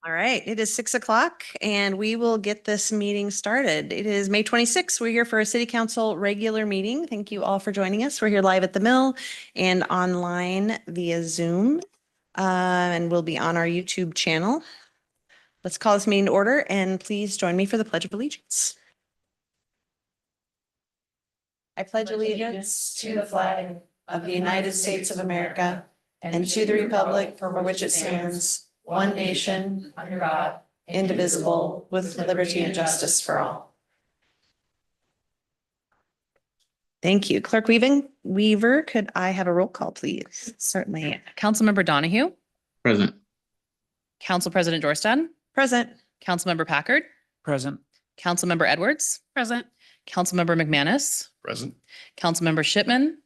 All right, it is 6 o'clock and we will get this meeting started. It is May 26th. We're here for a city council regular meeting. Thank you all for joining us. We're here live at the mill and online via Zoom. And we'll be on our YouTube channel. Let's call this meeting to order and please join me for the Pledge of Allegiance. I pledge allegiance to the flag of the United States of America and to the republic for which it stands, one nation, under God, indivisible, with liberty and justice for all. Thank you. Clerk Weaver, could I have a roll call, please? Certainly. Councilmember Donahue, Present. Council President Dorstad, Present. Councilmember Packard, Present. Councilmember Edwards, Present. Councilmember McManus, Present. Councilmember Shipman,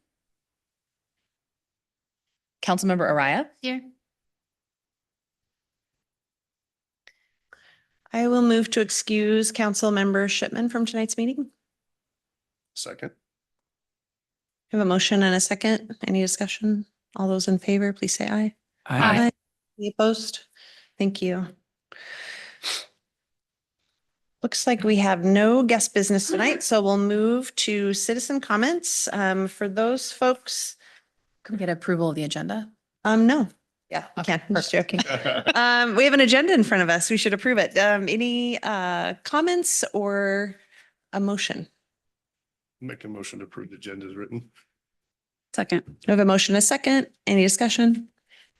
Councilmember Araya. Here. I will move to excuse Council Member Shipman from tonight's meeting. Second. I have a motion and a second. Any discussion? All those in favor, please say aye. Aye. Any opposed? Thank you. Looks like we have no guest business tonight, so we'll move to citizen comments. For those folks, Can we get approval of the agenda? no. Yeah, we can. I'm just joking. We have an agenda in front of us. We should approve it. Any comments or a motion? Make a motion to approve the agenda as written. Second. We have a motion, and a second. Any discussion?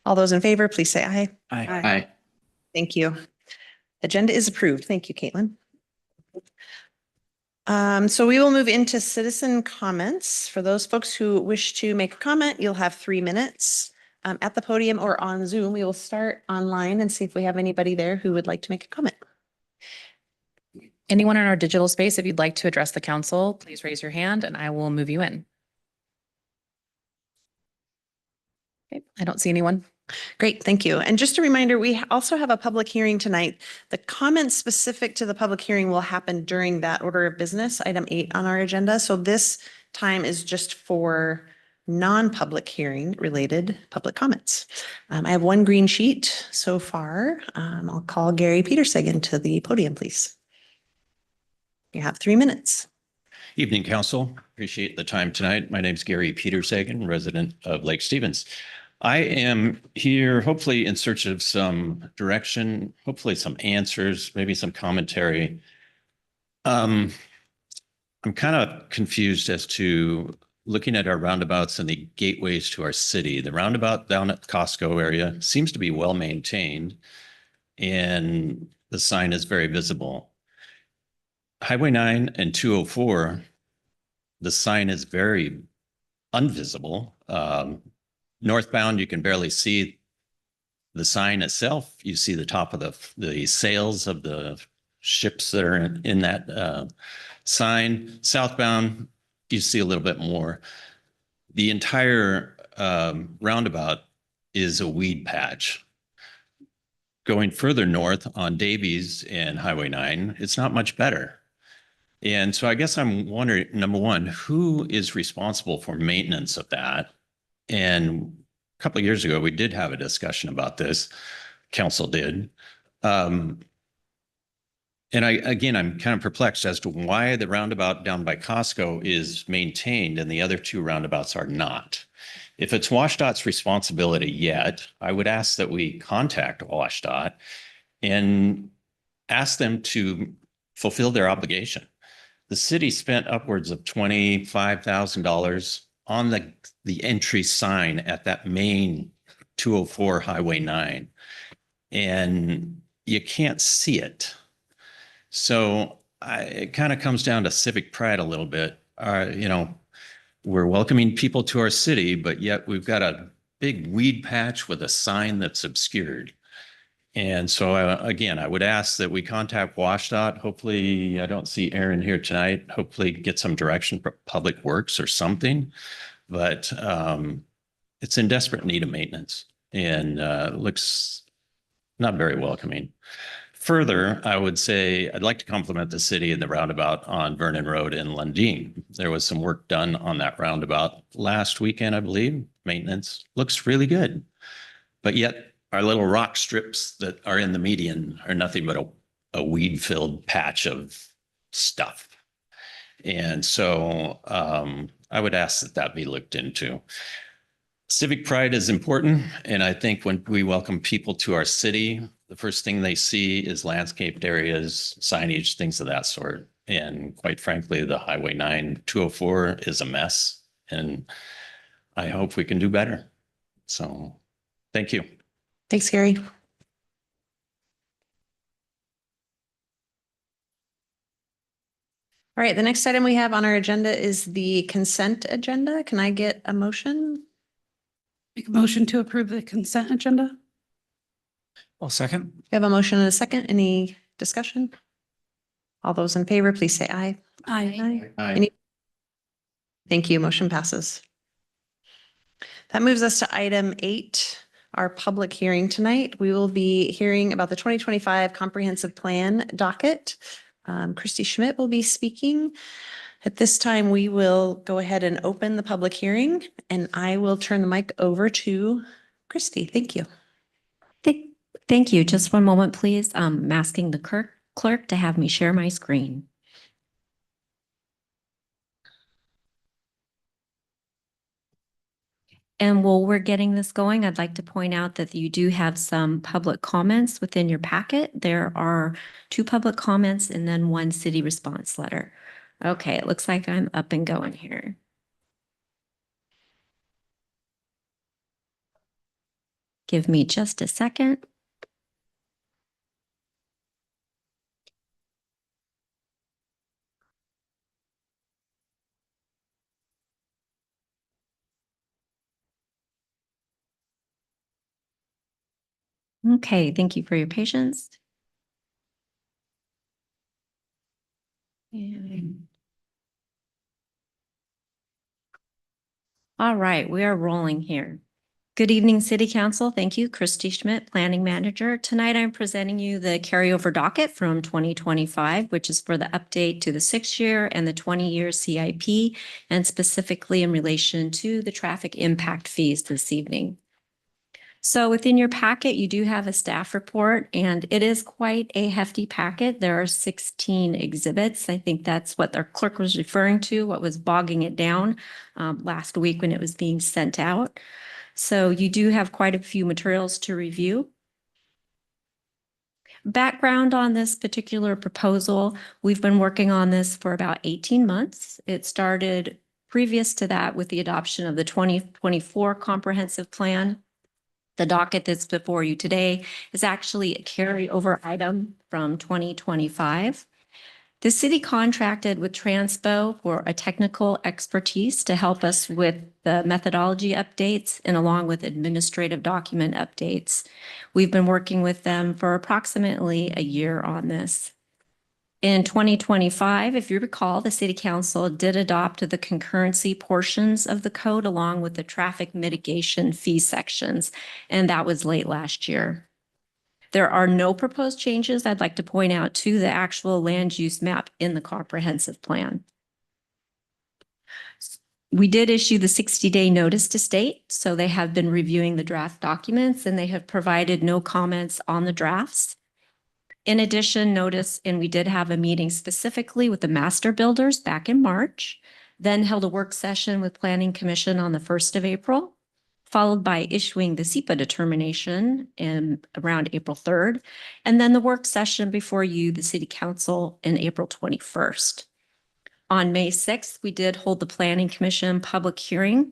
All those in favor, please say aye. Aye. Thank you. Agenda is approved. Thank you, Caitlin. So we will move into citizen comments. For those folks who wish to make a comment, you'll have 3 minutes at the podium or on Zoom. We will start online and see if we have anybody there who would like to make a comment. Anyone in our digital space, if you'd like to address the council, please raise your hand and I will move you in. Okay, I don't see anyone. Great, thank you. And just a reminder, we also have a public hearing tonight. The comments specific to the public hearing will happen during that order of business, item 8 on our agenda. So this time is just for non-public hearing related public comments. I have 1 green sheet so far. I'll call Gary Petersagen to the podium, please. You have 3 minutes. Evening, Council. Appreciate the time tonight. My name is Gary Petersagen, resident of Lake Stevens. I am here hopefully in search of some direction, hopefully some answers, maybe some commentary. I'm kind of confused as to looking at our roundabouts and the gateways to our city. The roundabout down at Costco area seems to be well maintained and the sign is very visible. Highway 9 and 204, the sign is very invisible. Northbound, you can barely see the sign itself. You see the top of the sails of the ships that are in that sign. Southbound, you see a little bit more. The entire roundabout is a weed patch. Going further north on Davies and Highway 9, it's not much better. And so I guess I'm wondering, number one, who is responsible for maintenance of that? And a couple of years ago, we did have a discussion about this. Council did. And I'm kind of perplexed as to why the roundabout down by Costco is maintained and the other 2 roundabouts are not. If it's WashDOT's responsibility yet, I would ask that we contact WashDOT and ask them to fulfill their obligation. The city spent upwards of $25,000 on the entry sign at that main 204 Highway 9, and you can't see it. So it kind of comes down to civic pride a little bit. We're welcoming people to our city, but yet we've got a big weed patch with a sign that's obscured. And so again, I would ask that we contact WashDOT. Hopefully, I don't see Aaron here tonight. Hopefully get some direction from Public Works or something. But it's in desperate need of maintenance and looks not very welcoming. Further, I would say I'd like to compliment the city and the roundabout on Vernon Road in Lundin. There was some work done on that roundabout last weekend, I believe. Maintenance looks really good. But yet our little rock strips that are in the median are nothing but a weed-filled patch of stuff. And so I would ask that that be looked into. Civic pride is important. And I think when we welcome people to our city, the first thing they see is landscaped areas, signage, things of that sort. And quite frankly, the Highway 9 204 is a mess. And I hope we can do better. So thank you. Thanks, Gary. All right, the next item we have on our agenda is the consent agenda. Can I get a motion? Make a motion to approve the consent agenda? I'll second. We have a motion and a second. Any discussion? All those in favor, please say aye. Aye. Any- Thank you. Motion passes. That moves us to item 8, our public hearing tonight. We will be hearing about the 2025 comprehensive plan docket. Christy Schmidt will be speaking. At this time, we will go ahead and open the public hearing, and I will turn the mic over to Christy. Thank you. Thank you. Just one moment, please. I'm asking the clerk to have me share my screen. And while we're getting this going, I'd like to point out that you do have some public comments within your packet. There are 2 public comments and then 1 city response letter. Okay, it looks like I'm up and going here. Give me just a second. Okay, thank you for your patience. All right, we are rolling here. Good evening, City Council. Thank you, Christy Schmidt, Planning Manager. Tonight, I'm presenting you the carryover docket from 2025, which is for the update to the 6-year and the 20-year CIP, and specifically in relation to the traffic impact fees this evening. So within your packet, you do have a staff report, and it is quite a hefty packet. There are 16 exhibits. I think that's what our clerk was referring to, what was bogging it down last week when it was being sent out. So you do have quite a few materials to review. Background on this particular proposal, we've been working on this for about 18 months. It started previous to that with the adoption of the 2024 comprehensive plan. The docket that's before you today is actually a carryover item from 2025. The city contracted with Transpo for a technical expertise to help us with the methodology updates and along with administrative document updates. We've been working with them for approximately a year on this. In 2025, if you recall, the City Council did adopt the concurrency portions of the code along with the traffic mitigation fee sections, and that was late last year. There are no proposed changes I'd like to point out to the actual land use map in the comprehensive plan. We did issue the 60-day notice to state, so they have been reviewing the draft documents and they have provided no comments on the drafts. In addition, notice, and we did have a meeting specifically with the master builders back in March, then held a work session with Planning Commission on the 1st of April, followed by issuing the SEPA determination in around April 3rd, and then the work session before you, the City Council, in April 21st. On May 6th, we did hold the Planning Commission public hearing.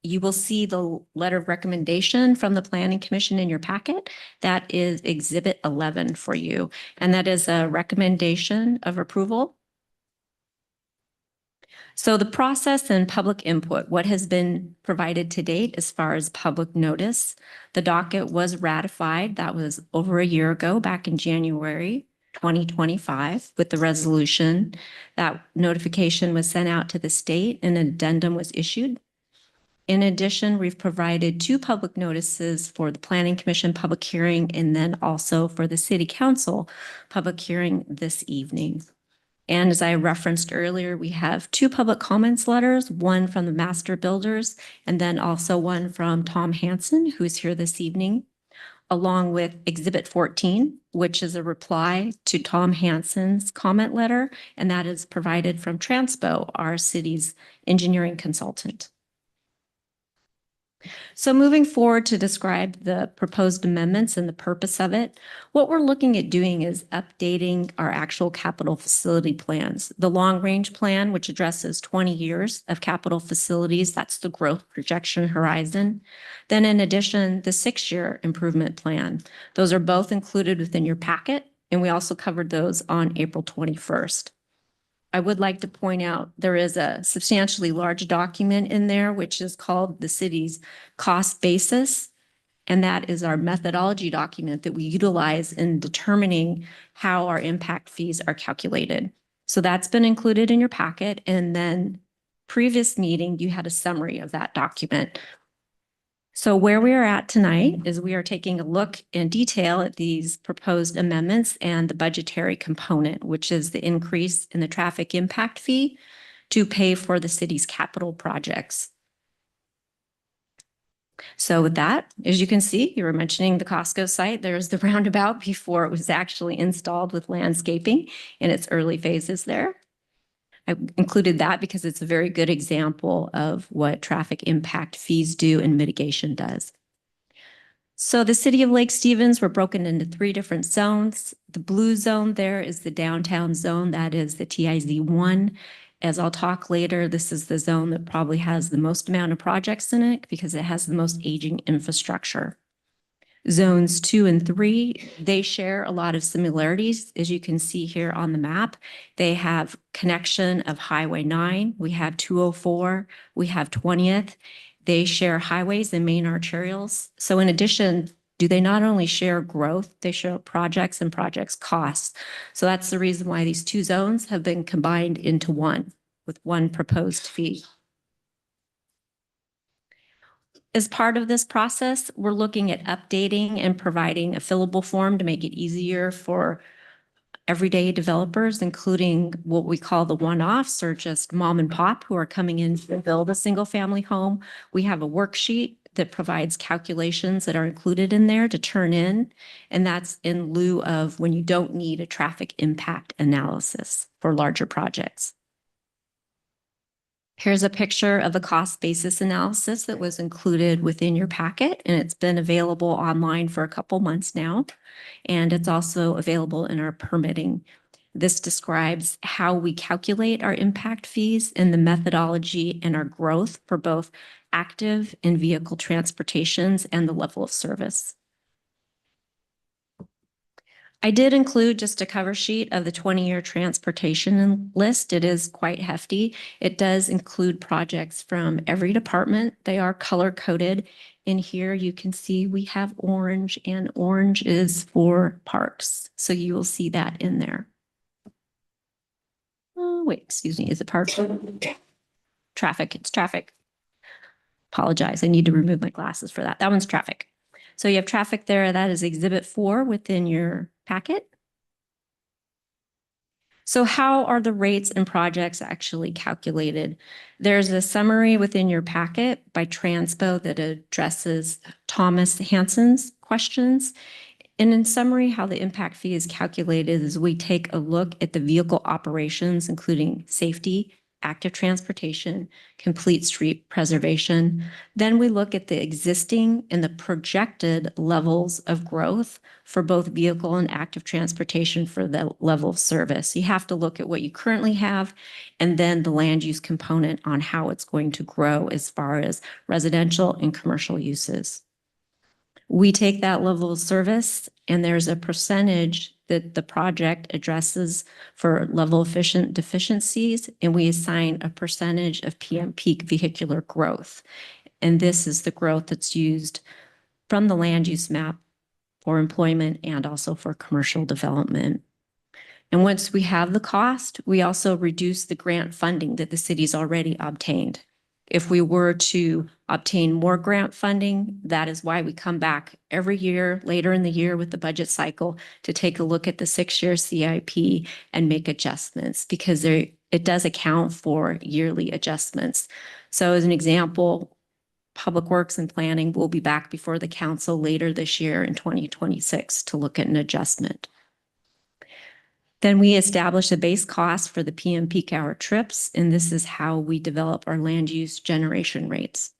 You will see the letter of recommendation from the Planning Commission in your packet. That is Exhibit 11 for you, and that is a recommendation of approval. So the process and public input, what has been provided to date as far as public notice, the docket was ratified. That was over a year ago, back in January 2025 with the resolution. That notification was sent out to the state and an addendum was issued. In addition, we've provided 2 public notices for the Planning Commission public hearing and then also for the City Council public hearing this evening. And as I referenced earlier, we have 2 public comments letters, one from the master builders and then also one from Tom Hansen, who is here this evening. along with Exhibit 14, which is a reply to Tom Hansen's comment letter, and that is provided from Transpo, our city's engineering consultant. So moving forward to describe the proposed amendments and the purpose of it, what we're looking at doing is updating our actual capital facility plans. The long-range plan, which addresses 20 years of capital facilities, that's the growth projection horizon. Then in addition, the 6-year improvement plan. Those are both included within your packet, and we also covered those on April 21st. I would like to point out there is a substantially large document in there, which is called the city's cost basis. And that is our methodology document that we utilize in determining how our impact fees are calculated. So that's been included in your packet. And then previous meeting, you had a summary of that document. So where we are at tonight is we are taking a look in detail at these proposed amendments and the budgetary component, which is the increase in the traffic impact fee to pay for the city's capital projects. So with that, as you can see, you were mentioning the Costco site. There's the roundabout before it was actually installed with landscaping in its early phases there. I included that because it's a very good example of what traffic impact fees do and mitigation does. So the city of Lake Stevens, we're broken into 3 different zones. The blue zone there is the downtown zone. That is the TIZ1. As I'll talk later, this is the zone that probably has the most amount of projects in it because it has the most aging infrastructure. Zones 2 and 3, they share a lot of similarities. As you can see here on the map, they have connection of Highway 9. We have 204. We have 20th. They share highways and main arterials. So in addition, do they not only share growth, they share projects and projects costs. So that's the reason why these 2 zones have been combined into one with one proposed fee. As part of this process, we're looking at updating and providing a fillable form to make it easier for everyday developers, including what we call the one-offs or just mom and pop who are coming in to build a single family home. We have a worksheet that provides calculations that are included in there to turn in, and that's in lieu of when you don't need a traffic impact analysis for larger projects. Here's a picture of the cost basis analysis that was included within your packet, and it's been available online for a couple months now. And it's also available in our permitting. This describes how we calculate our impact fees and the methodology and our growth for both active and vehicle transportations and the level of service. I did include just a cover sheet of the 20-year transportation list. It is quite hefty. It does include projects from every department. They are color coded. In here, you can see we have orange, and orange is for parks. So you will see that in there. Oh, wait, excuse me. Is it parks? Traffic. It's traffic. Apologize. I need to remove my glasses for that. That one's traffic. So you have traffic there. That is Exhibit 4 within your packet. So how are the rates and projects actually calculated? There's a summary within your packet by Transpo that addresses Thomas Hansen's questions. And in summary, how the impact fee is calculated is we take a look at the vehicle operations, including safety, active transportation, complete street preservation. Then we look at the existing and the projected levels of growth for both vehicle and active transportation for the level of service. You have to look at what you currently have and then the land use component on how it's going to grow as far as residential and commercial uses. We take that level of service and there's a percentage that the project addresses for level efficient deficiencies, and we assign a percentage of PM peak vehicular growth. And this is the growth that's used from the land use map for employment and also for commercial development. And once we have the cost, we also reduce the grant funding that the city's already obtained. If we were to obtain more grant funding, that is why we come back every year later in the year with the budget cycle to take a look at the 6-year CIP and make adjustments because it does account for yearly adjustments. So as an example, Public Works and Planning will be back before the council later this year in 2026 to look at an adjustment. Then we establish a base cost for the PM peak hour trips, and this is how we develop our land use generation rates.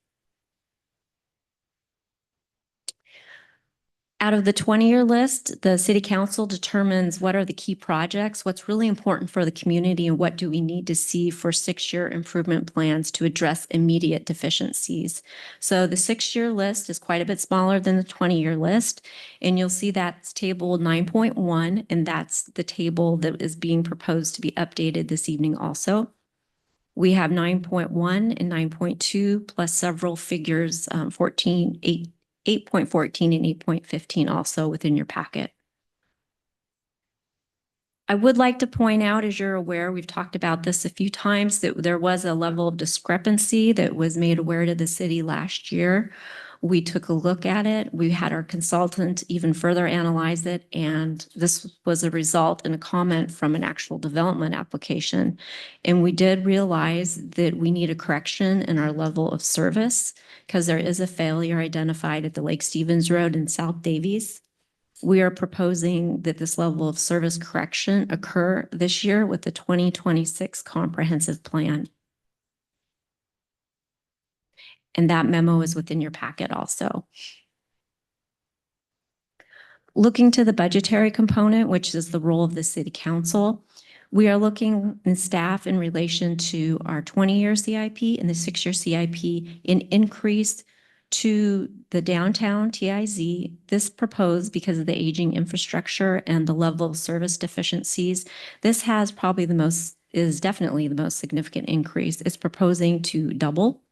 Out of the 20-year list, the city council determines what are the key projects, what's really important for the community, and what do we need to see for 6-year improvement plans to address immediate deficiencies. So the 6-year list is quite a bit smaller than the 20-year list, and you'll see that's table 9.1, and that's the table that is being proposed to be updated this evening also. We have 9.1 and 9.2 plus several figures, 8.14 and 8.15 also within your packet. I would like to point out, as you're aware, we've talked about this a few times, that there was a level of discrepancy that was made aware to the city last year. We took a look at it. We had our consultant even further analyze it, and this was a result in a comment from an actual development application. And we did realize that we need a correction in our level of service because there is a failure identified at the Lake Stevens Road in South Davies. We are proposing that this level of service correction occur this year with the 2026 comprehensive plan. And that memo is within your packet also. Looking to the budgetary component, which is the role of the city council, we are looking in staff in relation to our 20-year CIP and the 6-year CIP in increase to the downtown TIZ. This proposed because of the aging infrastructure and the level of service deficiencies. This has probably is definitely the most significant increase. It's proposing to double,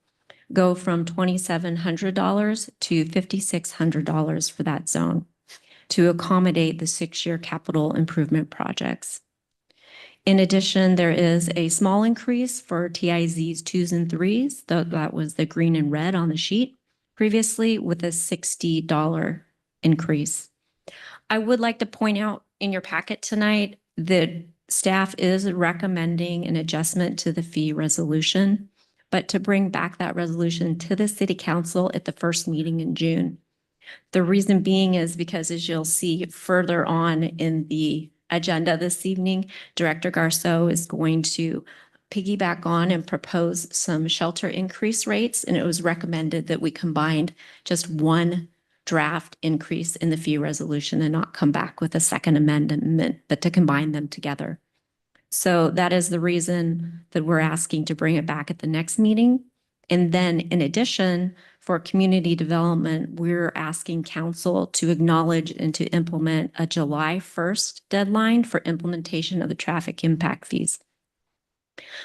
go from $2,700 to $5,600 for that zone to accommodate the 6-year capital improvement projects. In addition, there is a small increase for TIZs 2s and 3s. That was the green and red on the sheet previously, with a $60 increase. I would like to point out in your packet tonight that staff is recommending an adjustment to the fee resolution, but to bring back that resolution to the city council at the first meeting in June. The reason being is because, as you'll see further on in the agenda this evening, Director Garceau is going to piggyback on and propose some shelter increase rates, and it was recommended that we combined just one draft increase in the fee resolution and not come back with a second amendment, but to combine them together. So that is the reason that we're asking to bring it back at the next meeting. And then in addition, for community development, we're asking council to acknowledge and to implement a July 1st deadline for implementation of the traffic impact fees.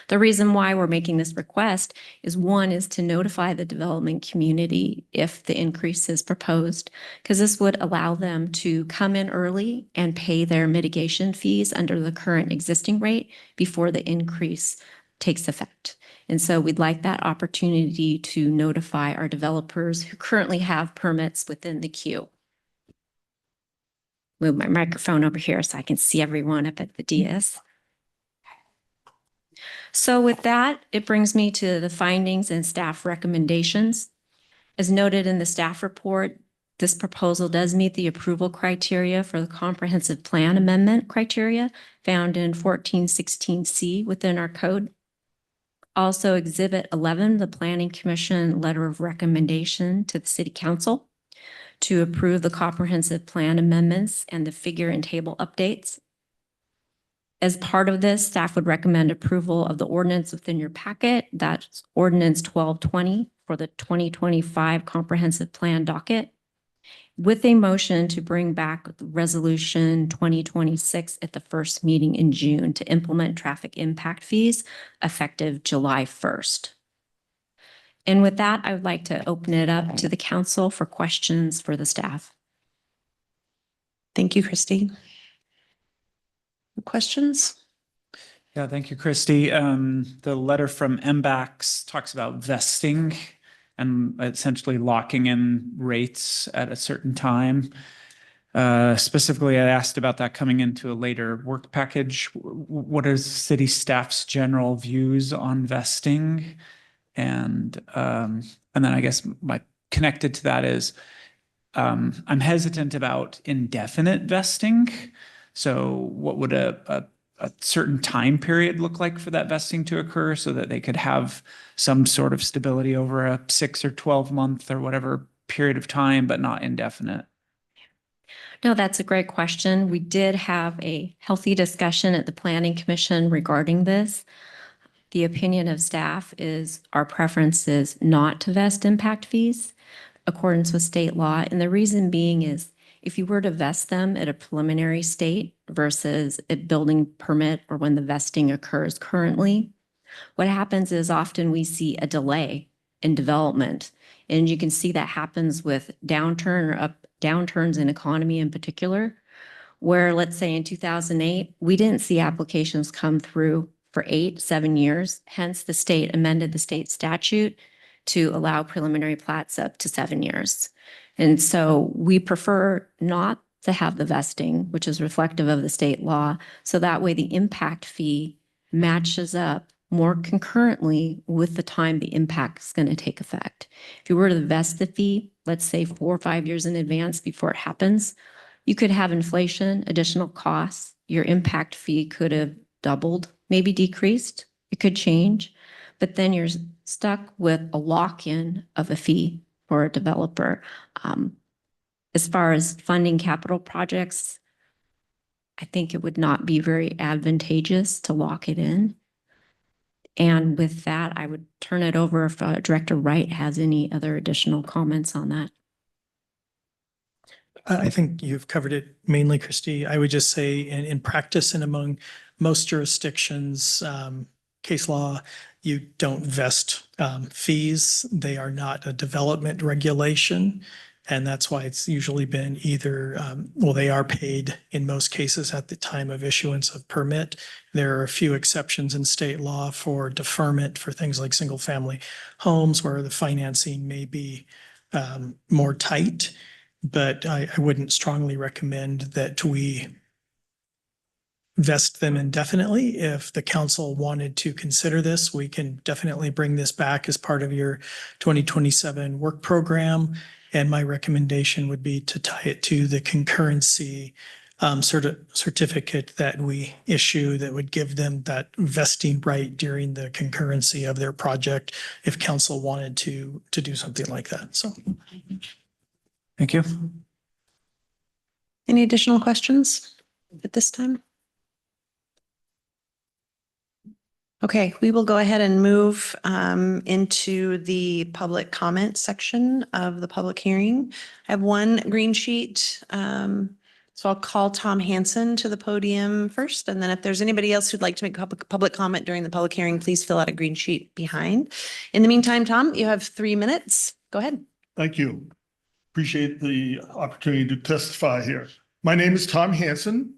The reason why we're making this request is, one, is to notify the development community if the increase is proposed, because this would allow them to come in early and pay their mitigation fees under the current existing rate before the increase takes effect. And so we'd like that opportunity to notify our developers who currently have permits within the queue. Move my microphone over here so I can see everyone up at the dais. So with that, it brings me to the findings and staff recommendations. As noted in the staff report, this proposal does meet the approval criteria for the comprehensive plan amendment criteria found in 1416C within our code. Also, Exhibit 11, the Planning Commission letter of recommendation to the City Council to approve the comprehensive plan amendments and the figure and table updates. As part of this, staff would recommend approval of the ordinance within your packet. That's Ordinance 1220 for the 2025 Comprehensive Plan docket, with a motion to bring back Resolution 2026 at the first meeting in June to implement traffic impact fees effective July 1st. And with that, I would like to open it up to the council for questions for the staff. Thank you, Christy. Questions? Yeah, thank you, Christy. The letter from MBAX talks about vesting and essentially locking in rates at a certain time. Specifically, I asked about that coming into a later work package. What are city staff's general views on vesting? And then I guess my connected to that is I'm hesitant about indefinite vesting. So what would a certain time period look like for that vesting to occur so that they could have some sort of stability over a 6 or 12 month or whatever period of time, but not indefinite? No, that's a great question. We did have a healthy discussion at the Planning Commission regarding this. The opinion of staff is our preference is not to vest impact fees accordance with state law. And the reason being is if you were to vest them at a preliminary state versus a building permit or when the vesting occurs currently, what happens is often we see a delay in development. And you can see that happens with downturns in economy in particular, where let's say in 2008, we didn't see applications come through for 7 years. Hence, the state amended the state statute to allow preliminary plats up to 7 years. And so we prefer not to have the vesting, which is reflective of the state law. So that way the impact fee matches up more concurrently with the time the impact is going to take effect. If you were to vest the fee, let's say 4 or 5 years in advance before it happens, you could have inflation, additional costs. Your impact fee could have doubled, maybe decreased. It could change, but then you're stuck with a lock-in of a fee for a developer. As far as funding capital projects, I think it would not be very advantageous to lock it in. And with that, I would turn it over if Director Wright has any other additional comments on that. I think you've covered it mainly, Christy. I would just say in practice and among most jurisdictions, case law, you don't vest fees. They are not a development regulation. And that's why it's usually been either, they are paid in most cases at the time of issuance of permit. There are a few exceptions in state law for deferment for things like single family homes where the financing may be more tight. But I wouldn't strongly recommend that we vest them indefinitely. If the council wanted to consider this, we can definitely bring this back as part of your 2027 work program. And my recommendation would be to tie it to the concurrency certificate that we issue that would give them that vesting right during the concurrency of their project if council wanted to do something like that. So. Thank you. Any additional questions at this time? Okay, we will go ahead and move into the public comment section of the public hearing. I have one green sheet. So I'll call Tom Hansen to the podium first. And then if there's anybody else who'd like to make public comment during the public hearing, please fill out a green sheet behind. In the meantime, Tom, you have 3 minutes. Go ahead. Thank you. Appreciate the opportunity to testify here. My name is Tom Hansen.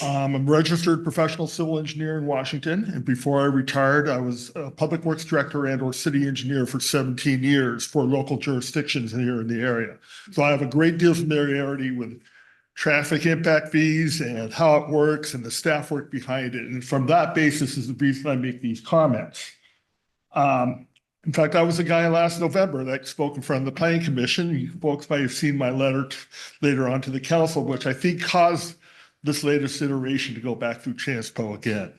I'm a registered professional civil engineer in Washington. And before I retired, I was a public works director and or city engineer for 17 years for local jurisdictions here in the area. So I have a great deal of familiarity with traffic impact fees and how it works and the staff work behind it. And from that basis is the reason I make these comments. In fact, I was the guy last November that spoke in front of the Planning Commission. You folks might have seen my letter later on to the council, which I think caused this latest iteration to go back through Transpo again.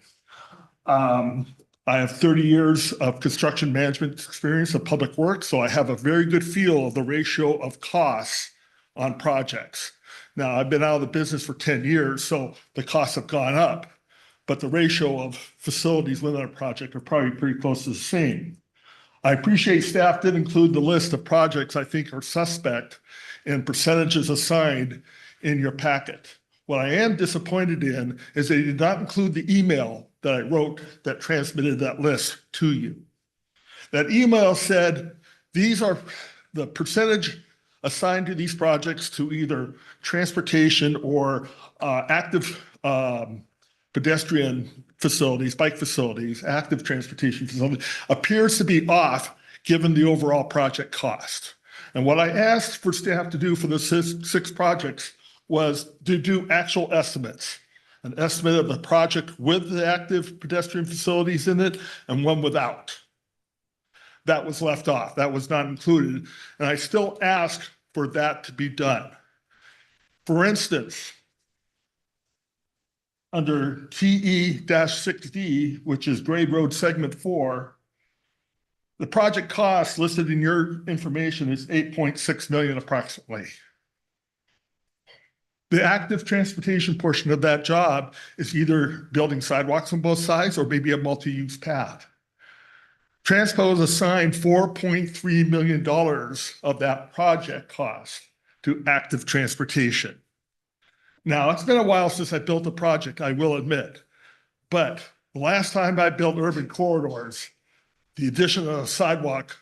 I have 30 years of construction management experience of public works, so I have a very good feel of the ratio of costs on projects. Now, I've been out of the business for 10 years, so the costs have gone up, but the ratio of facilities within a project are probably pretty close to the same. I appreciate staff did include the list of projects I think are suspect and percentages assigned in your packet. What I am disappointed in is they did not include the email that I wrote that transmitted that list to you. That email said, these are the percentage assigned to these projects to either transportation or active pedestrian facilities, bike facilities, active transportation facilities, appears to be off given the overall project cost. And what I asked for staff to do for the six projects was to do actual estimates, an estimate of the project with the active pedestrian facilities in it and one without. that was left off. That was not included. And I still ask for that to be done. For instance, under TE-6D, which is grade road segment 4, the project cost listed in your information is 8.6 million approximately. The active transportation portion of that job is either building sidewalks on both sides or maybe a multi-use path. Transpo has assigned $4.3 million of that project cost to active transportation. Now, it's been a while since I built a project, I will admit, but the last time I built urban corridors, the addition of a sidewalk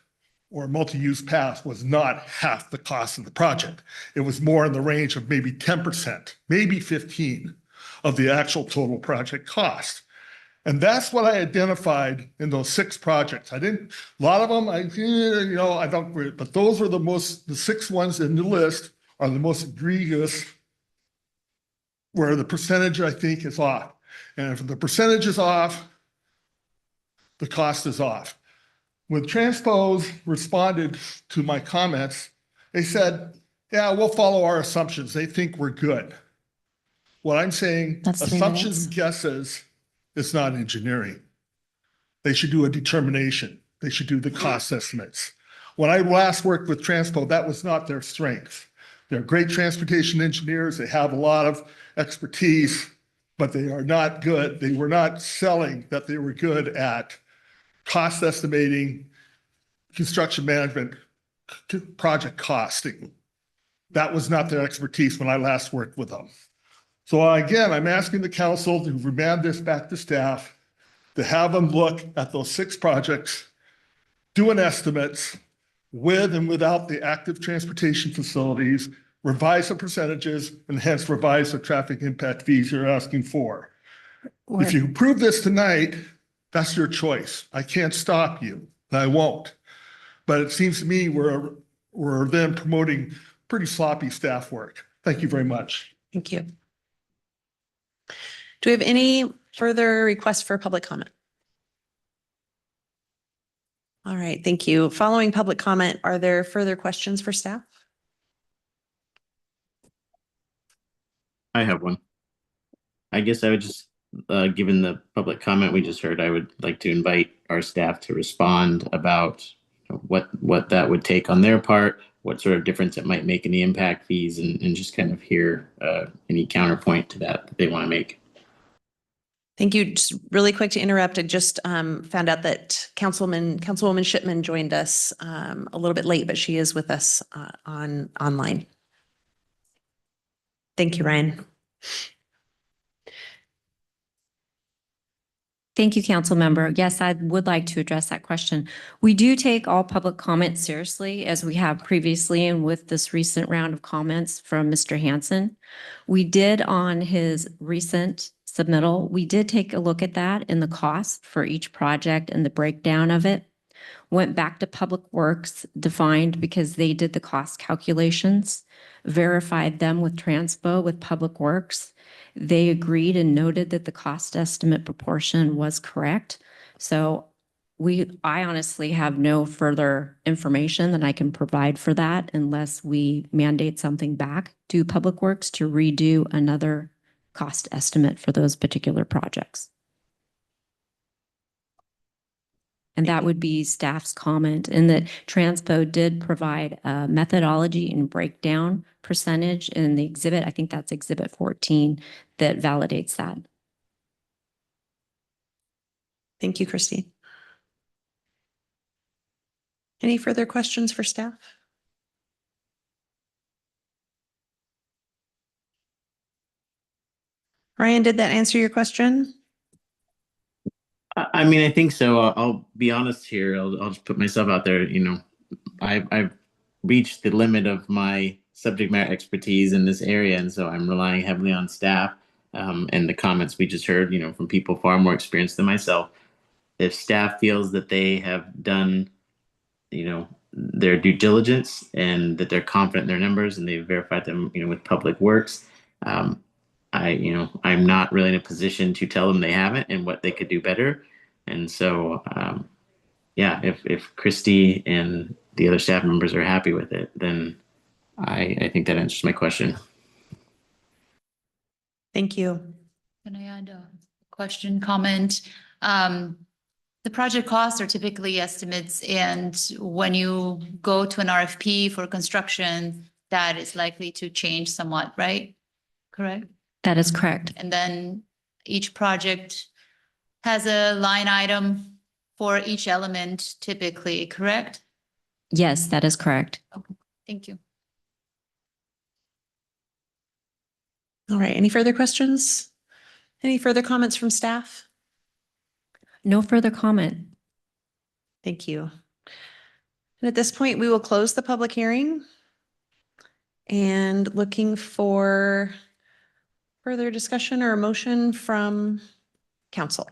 or multi-use path was not half the cost of the project. It was more in the range of maybe 10%, maybe 15% of the actual total project cost. And that's what I identified in those 6 projects. I didn't, a lot of them, I don't, but those are the 6 ones in the list are the most egregious, where the percentage I think is off. And if the percentage is off, the cost is off. When Transpose responded to my comments, they said, yeah, we'll follow our assumptions. They think we're good. What I'm saying, That's 3 assumptions minutes. and guesses is not engineering. They should do a determination. They should do the cost estimates. When I last worked with Transpo, that was not their strength. They're great transportation engineers. They have a lot of expertise, but they are not good. They were not selling that they were good at cost estimating, construction management, project costing. That was not their expertise when I last worked with them. So again, I'm asking the council to remand this back to staff, to have them look at those 6 projects, do an estimates with and without the active transportation facilities, revise the percentages, and hence revise the traffic impact fees you're asking for. If you approve this tonight, that's your choice. I can't stop you, and I won't. But it seems to me we're then promoting pretty sloppy staff work. Thank you very much. Thank you. Do we have any further requests for public comment? All right, thank you. Following public comment, are there further questions for staff? I have one. I guess I would just, given the public comment we just heard, I would like to invite our staff to respond about what that would take on their part, what sort of difference it might make in the impact fees, and just kind of hear any counterpoint to that they want to make. Thank you. Just really quick to interrupt. I just found out that Councilwoman Shipman joined us a little bit late, but she is with us online. Thank you, Ryan. Thank you, council member. Yes, I would like to address that question. We do take all public comments seriously, as we have previously and with this recent round of comments from Mr. Hansen. We did on his recent submittal, we did take a look at that and the cost for each project and the breakdown of it. Went back to Public Works, defined because they did the cost calculations, verified them with Transpo with Public Works. They agreed and noted that the cost estimate proportion was correct. So I honestly have no further information that I can provide for that unless we mandate something back to Public Works to redo another cost estimate for those particular projects. And that would be staff's comment, and that Transpo did provide a methodology and breakdown percentage in the exhibit. I think that's exhibit 14 that validates that. Thank you, Christine. Any further questions for staff? Ryan, did that answer your question? I mean, I think so. I'll be honest here. I'll just put myself out there. You know, I've reached the limit of my subject matter expertise in this area, and so I'm relying heavily on staff and the comments we just heard. You know, from people far more experienced than myself. If staff feels that they have done, you know, their due diligence and that they're confident in their numbers and they've verified them, you know, with Public Works, I'm not really in a position to tell them they haven't and what they could do better. And so yeah, if Christy and the other staff members are happy with it, then I think that answers my question. Thank you. Can I add a question, comment? The project costs are typically estimates, and when you go to an RFP for construction, that is likely to change somewhat, right? Correct? That is correct. And then each project has a line item for each element typically, correct? Yes, that is correct. Thank you. All right. Any further questions? Any further comments from staff? No further comment. Thank you. And at this point, we will close the public hearing. And looking for further discussion or a motion from council.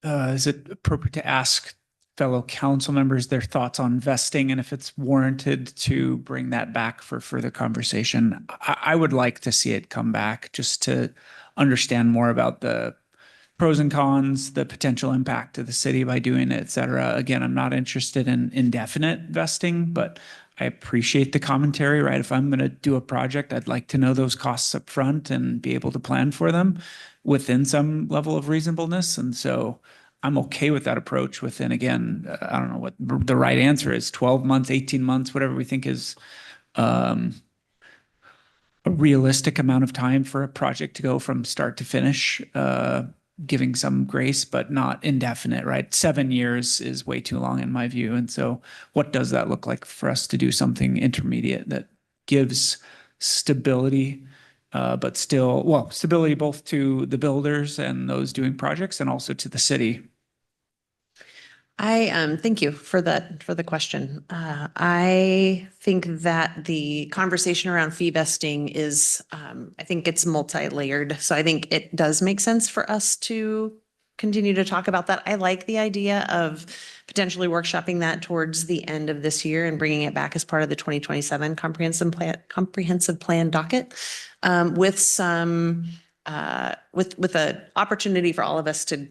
Is it appropriate to ask fellow council members their thoughts on vesting and if it's warranted to bring that back for further conversation? I would like to see it come back just to understand more about the pros and cons, the potential impact to the city by doing it, et cetera. Again, I'm not interested in indefinite vesting, but I appreciate the commentary, right? If I'm going to do a project, I'd like to know those costs up front and be able to plan for them within some level of reasonableness. And so I'm okay with that approach within, again, I don't know what the right answer is, 12 months, 18 months, whatever we think is a realistic amount of time for a project to go from start to finish, giving some grace, but not indefinite, right? 7 years is way too long in my view. And so what does that look like for us to do something intermediate that gives stability, but still, well, stability both to the builders and those doing projects and also to the city? Thank you for the question. I think that the conversation around fee vesting is, I think it's multi-layered. So I think it does make sense for us to continue to talk about that. I like the idea of potentially workshopping that towards the end of this year and bringing it back as part of the 2027 comprehensive plan docket, with some, with an opportunity for all of us to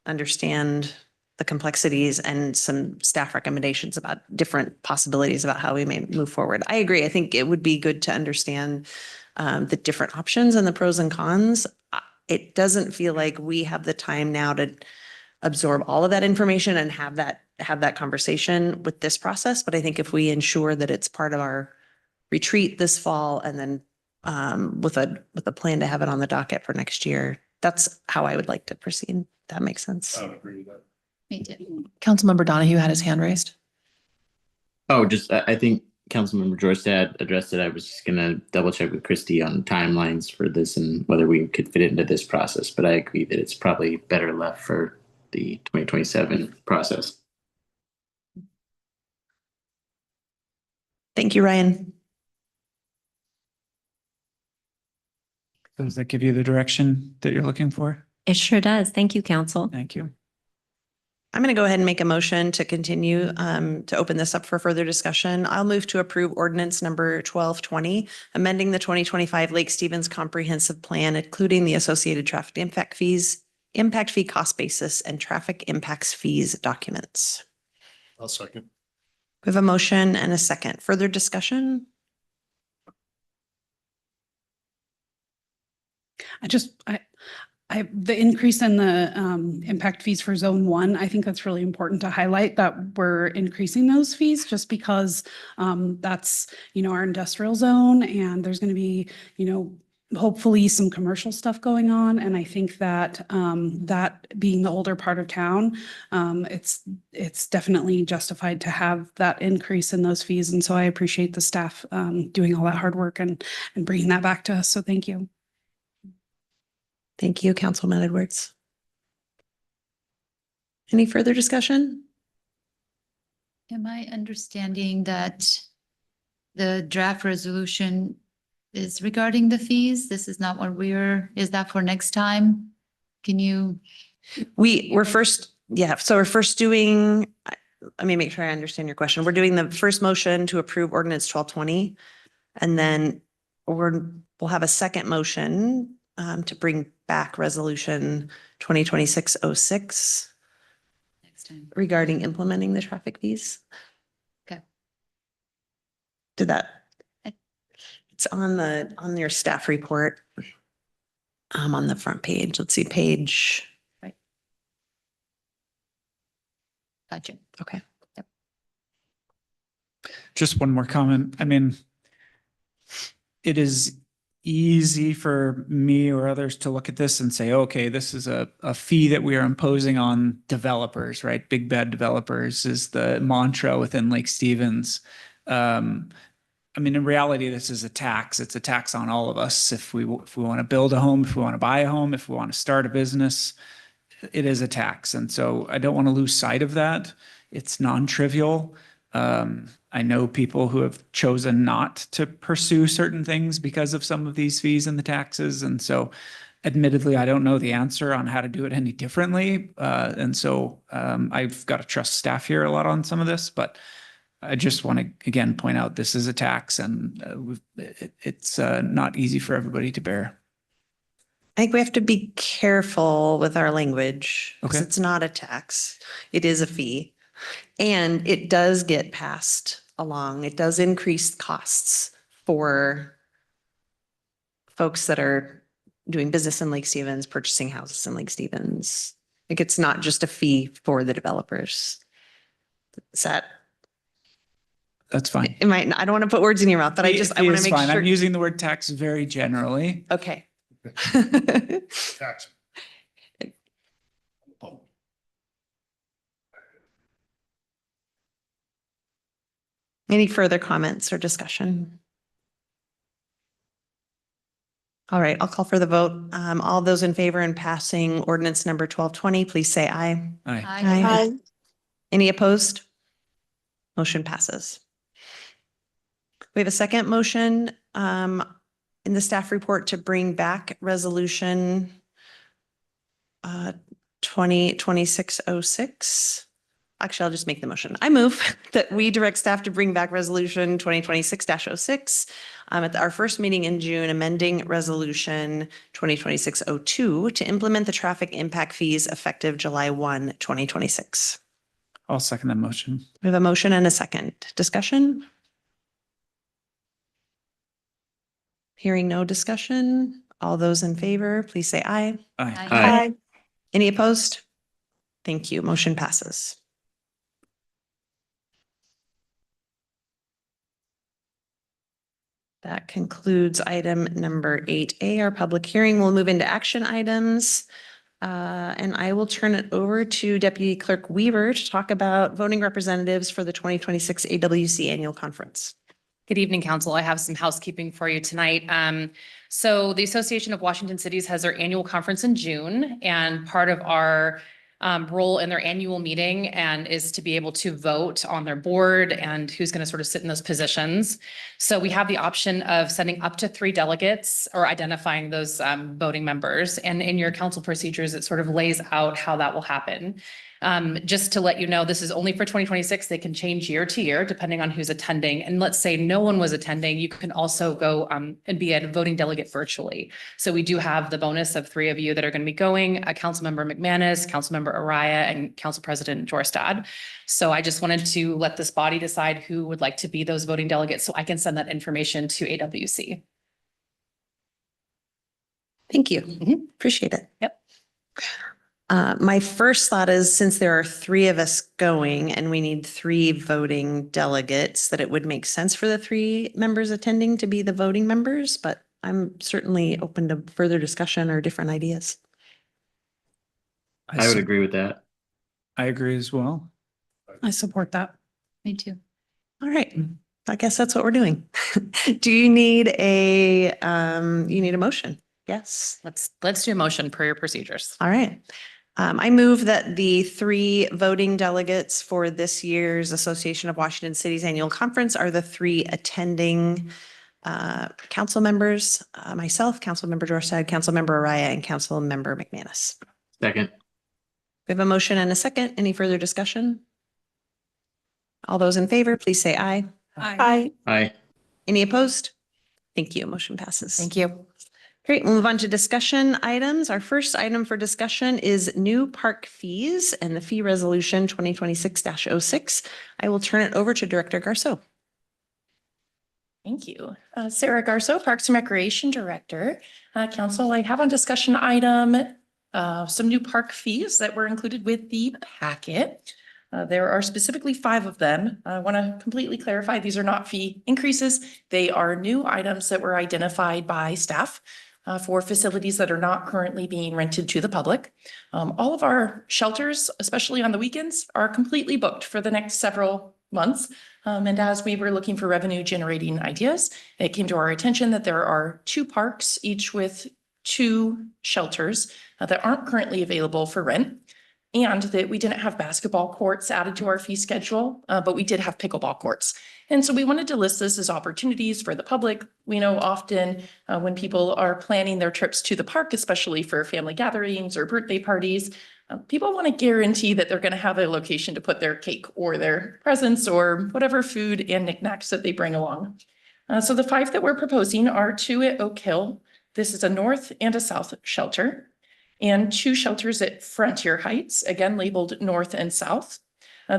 understand the complexities and some staff recommendations about different possibilities about how we may move forward. I agree. I think it would be good to understand the different options and the pros and cons. It doesn't feel like we have the time now to absorb all of that information and have that conversation with this process. But I think if we ensure that it's part of our retreat this fall and then with a plan to have it on the docket for next year, that's how I would like to proceed. That makes sense. I would agree with that. Me too. Councilmember Donahue had his hand raised. Oh, just, I think Councilmember Jorstad addressed it. I was just gonna double check with Christy on timelines for this and whether we could fit it into this process, but I agree that it's probably better left for the 2027 process. Thank you, Ryan. Does that give you the direction that you're looking for? It sure does. Thank you, council. Thank you. I'm going to go ahead and make a motion to continue to open this up for further discussion. I'll move to approve ordinance number 1220, amending the 2025 Lake Stevens Comprehensive Plan, including the associated traffic impact fees, impact fee cost basis, and traffic impacts fees documents. I'll second. We have a motion and a second. Further discussion? The increase in the impact fees for zone 1, I think that's really important to highlight that we're increasing those fees just because that's, our industrial zone and there's going to be, hopefully some commercial stuff going on. And I think that that being the older part of town, it's definitely justified to have that increase in those fees. And so I appreciate the staff doing all that hard work and bringing that back to us. So thank you. Thank you, Councilman Edwards. Any further discussion? Am I understanding that the draft resolution is regarding the fees? This is not what is that for next time? Can you? We're first doing, let me make sure I understand your question. We're doing the first motion to approve ordinance 1220. And then we'll have a second motion to bring back resolution 2026-06 Next time. regarding implementing the traffic fees. Okay. Did that? I- It's on your staff report. On the front page. Let's see, page. Gotcha. Okay. Just one more comment. I mean, it is easy for me or others to look at this and say, okay, this is a fee that we are imposing on developers, right? Big bad developers is the mantra within Lake Stevens. I mean, in reality, this is a tax. It's a tax on all of us. If we want to build a home, if we want to buy a home, if we want to start a business, it is a tax. And so I don't want to lose sight of that. It's non-trivial. I know people who have chosen not to pursue certain things because of some of these fees and the taxes. And so admittedly, I don't know the answer on how to do it any differently. And so I've got to trust staff here a lot on some of this, but I just want to, again, point out this is a tax and it's not easy for everybody to bear. I think we have to be careful with our language because Okay. it's not a tax. It is a fee. And it does get passed along. It does increase costs for folks that are doing business in Lake Stevens, purchasing houses in Lake Stevens. Like it's not just a fee for the developers. Is that, That's fine. I don't want to put words in your mouth, but I Fee want to is make fine. sure. I'm using the word tax very generally. Okay. Tax. Any further comments or discussion? All right, I'll call for the vote. All those in favor in passing ordinance number 1220, please say aye. Aye. Aye. Any opposed? Motion passes. We have a second motion in the staff report to bring back resolution 2026-06. Actually, I'll just make the motion. I move that we direct staff to bring back resolution 2026-06 at our first meeting in June, amending resolution 2026-02 to implement the traffic impact fees effective July 1, 2026. I'll second that motion. We have a motion and a second. Discussion? Hearing no discussion. All those in favor, please say aye. Aye. Aye. Any opposed? Thank you. Motion passes. That concludes item number 8A, our public hearing. We'll move into action items. And I will turn it over to Deputy Clerk Weaver to talk about voting representatives for the 2026 AWC Annual Conference. Good evening, Council. I have some housekeeping for you tonight. So the Association of Washington Cities has their annual conference in June, and part of our role in their annual meeting and is to be able to vote on their board and who's going to sort of sit in those positions. So we have the option of sending up to 3 delegates or identifying those voting members. And in your council procedures, it sort of lays out how that will happen. Just to let you know, this is only for 2026. They can change year to year depending on who's attending. And let's say no one was attending, you can also go and be a voting delegate virtually. So we do have the bonus of 3 of you that are going to be going, Councilmember McManus, Councilmember Araya, and Council President Jorstad. So I just wanted to let this body decide who would like to be those voting delegates so I can send that information to AWC. Thank you. Appreciate it. Yep. My first thought is since there are 3 of us going and we need 3 voting delegates, that it would make sense for the 3 members attending to be the voting members, but I'm certainly open to further discussion or different ideas. I would agree with that. I agree as well. I support that. Me too. All right. I guess that's what we're doing. Do you need a motion? Yes. Let's do a motion per your procedures. All right. I move that the 3 voting delegates for this year's Association of Washington Cities Annual Conference are the 3 attending council members, myself, Councilmember Jorstad, Councilmember Araya, and Councilmember McManus. Second. We have a motion and a second. Any further discussion? All those in favor, please say aye. Aye. Aye. Any opposed? Thank you. Motion passes. Thank you. Great. We'll move on to discussion items. Our first item for discussion is new park fees and the fee resolution 2026-06. I will turn it over to Director Garceau. Thank you. Sarah Garceau, Parks and Recreation Director. Council, I have on discussion item some new park fees that were included with the packet. There are specifically 5 of them. I want to completely clarify, these are not fee increases. They are new items that were identified by staff for facilities that are not currently being rented to the public. All of our shelters, especially on the weekends, are completely booked for the next several months. And as we were looking for revenue generating ideas, it came to our attention that there are 2 parks, each with 2 shelters that aren't currently available for rent. And that we didn't have basketball courts added to our fee schedule, but we did have pickleball courts. And so we wanted to list this as opportunities for the public. We know often when people are planning their trips to the park, especially for family gatherings or birthday parties, people want to guarantee that they're going to have a location to put their cake or their presents or whatever food and knickknacks that they bring along. So the 5 that we're proposing are 2 at Oak Hill. This is a north and a south shelter. And 2 shelters at Frontier Heights, again labeled north and south.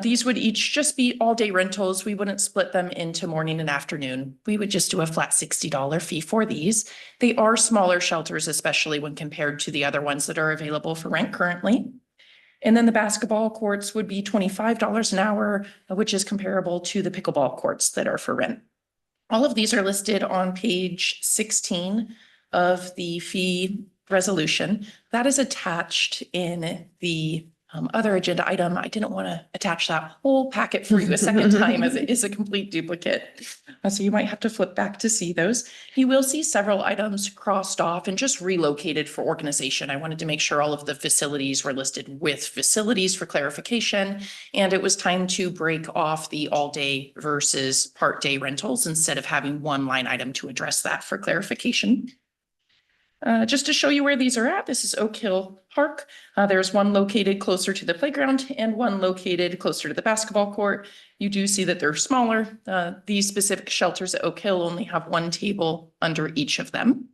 These would each just be all-day rentals. We wouldn't split them into morning and afternoon. We would just do a flat $60 fee for these. They are smaller shelters, especially when compared to the other ones that are available for rent currently. And then the basketball courts would be $25 an hour, which is comparable to the pickleball courts that are for rent. All of these are listed on page 16 of the fee resolution. That is attached in the other agenda item. I didn't want to attach that whole packet for you a second time as it is a complete duplicate. So you might have to flip back to see those. You will see several items crossed off and just relocated for organization. I wanted to make sure all of the facilities were listed with facilities for clarification. And it was time to break off the all day versus part day rentals instead of having one line item to address that for clarification. Just to show you where these are at, this is Oak Hill Park. There's one located closer to the playground and one located closer to the basketball court. You do see that they're smaller. These specific shelters at Oak Hill only have 1 table under each of them.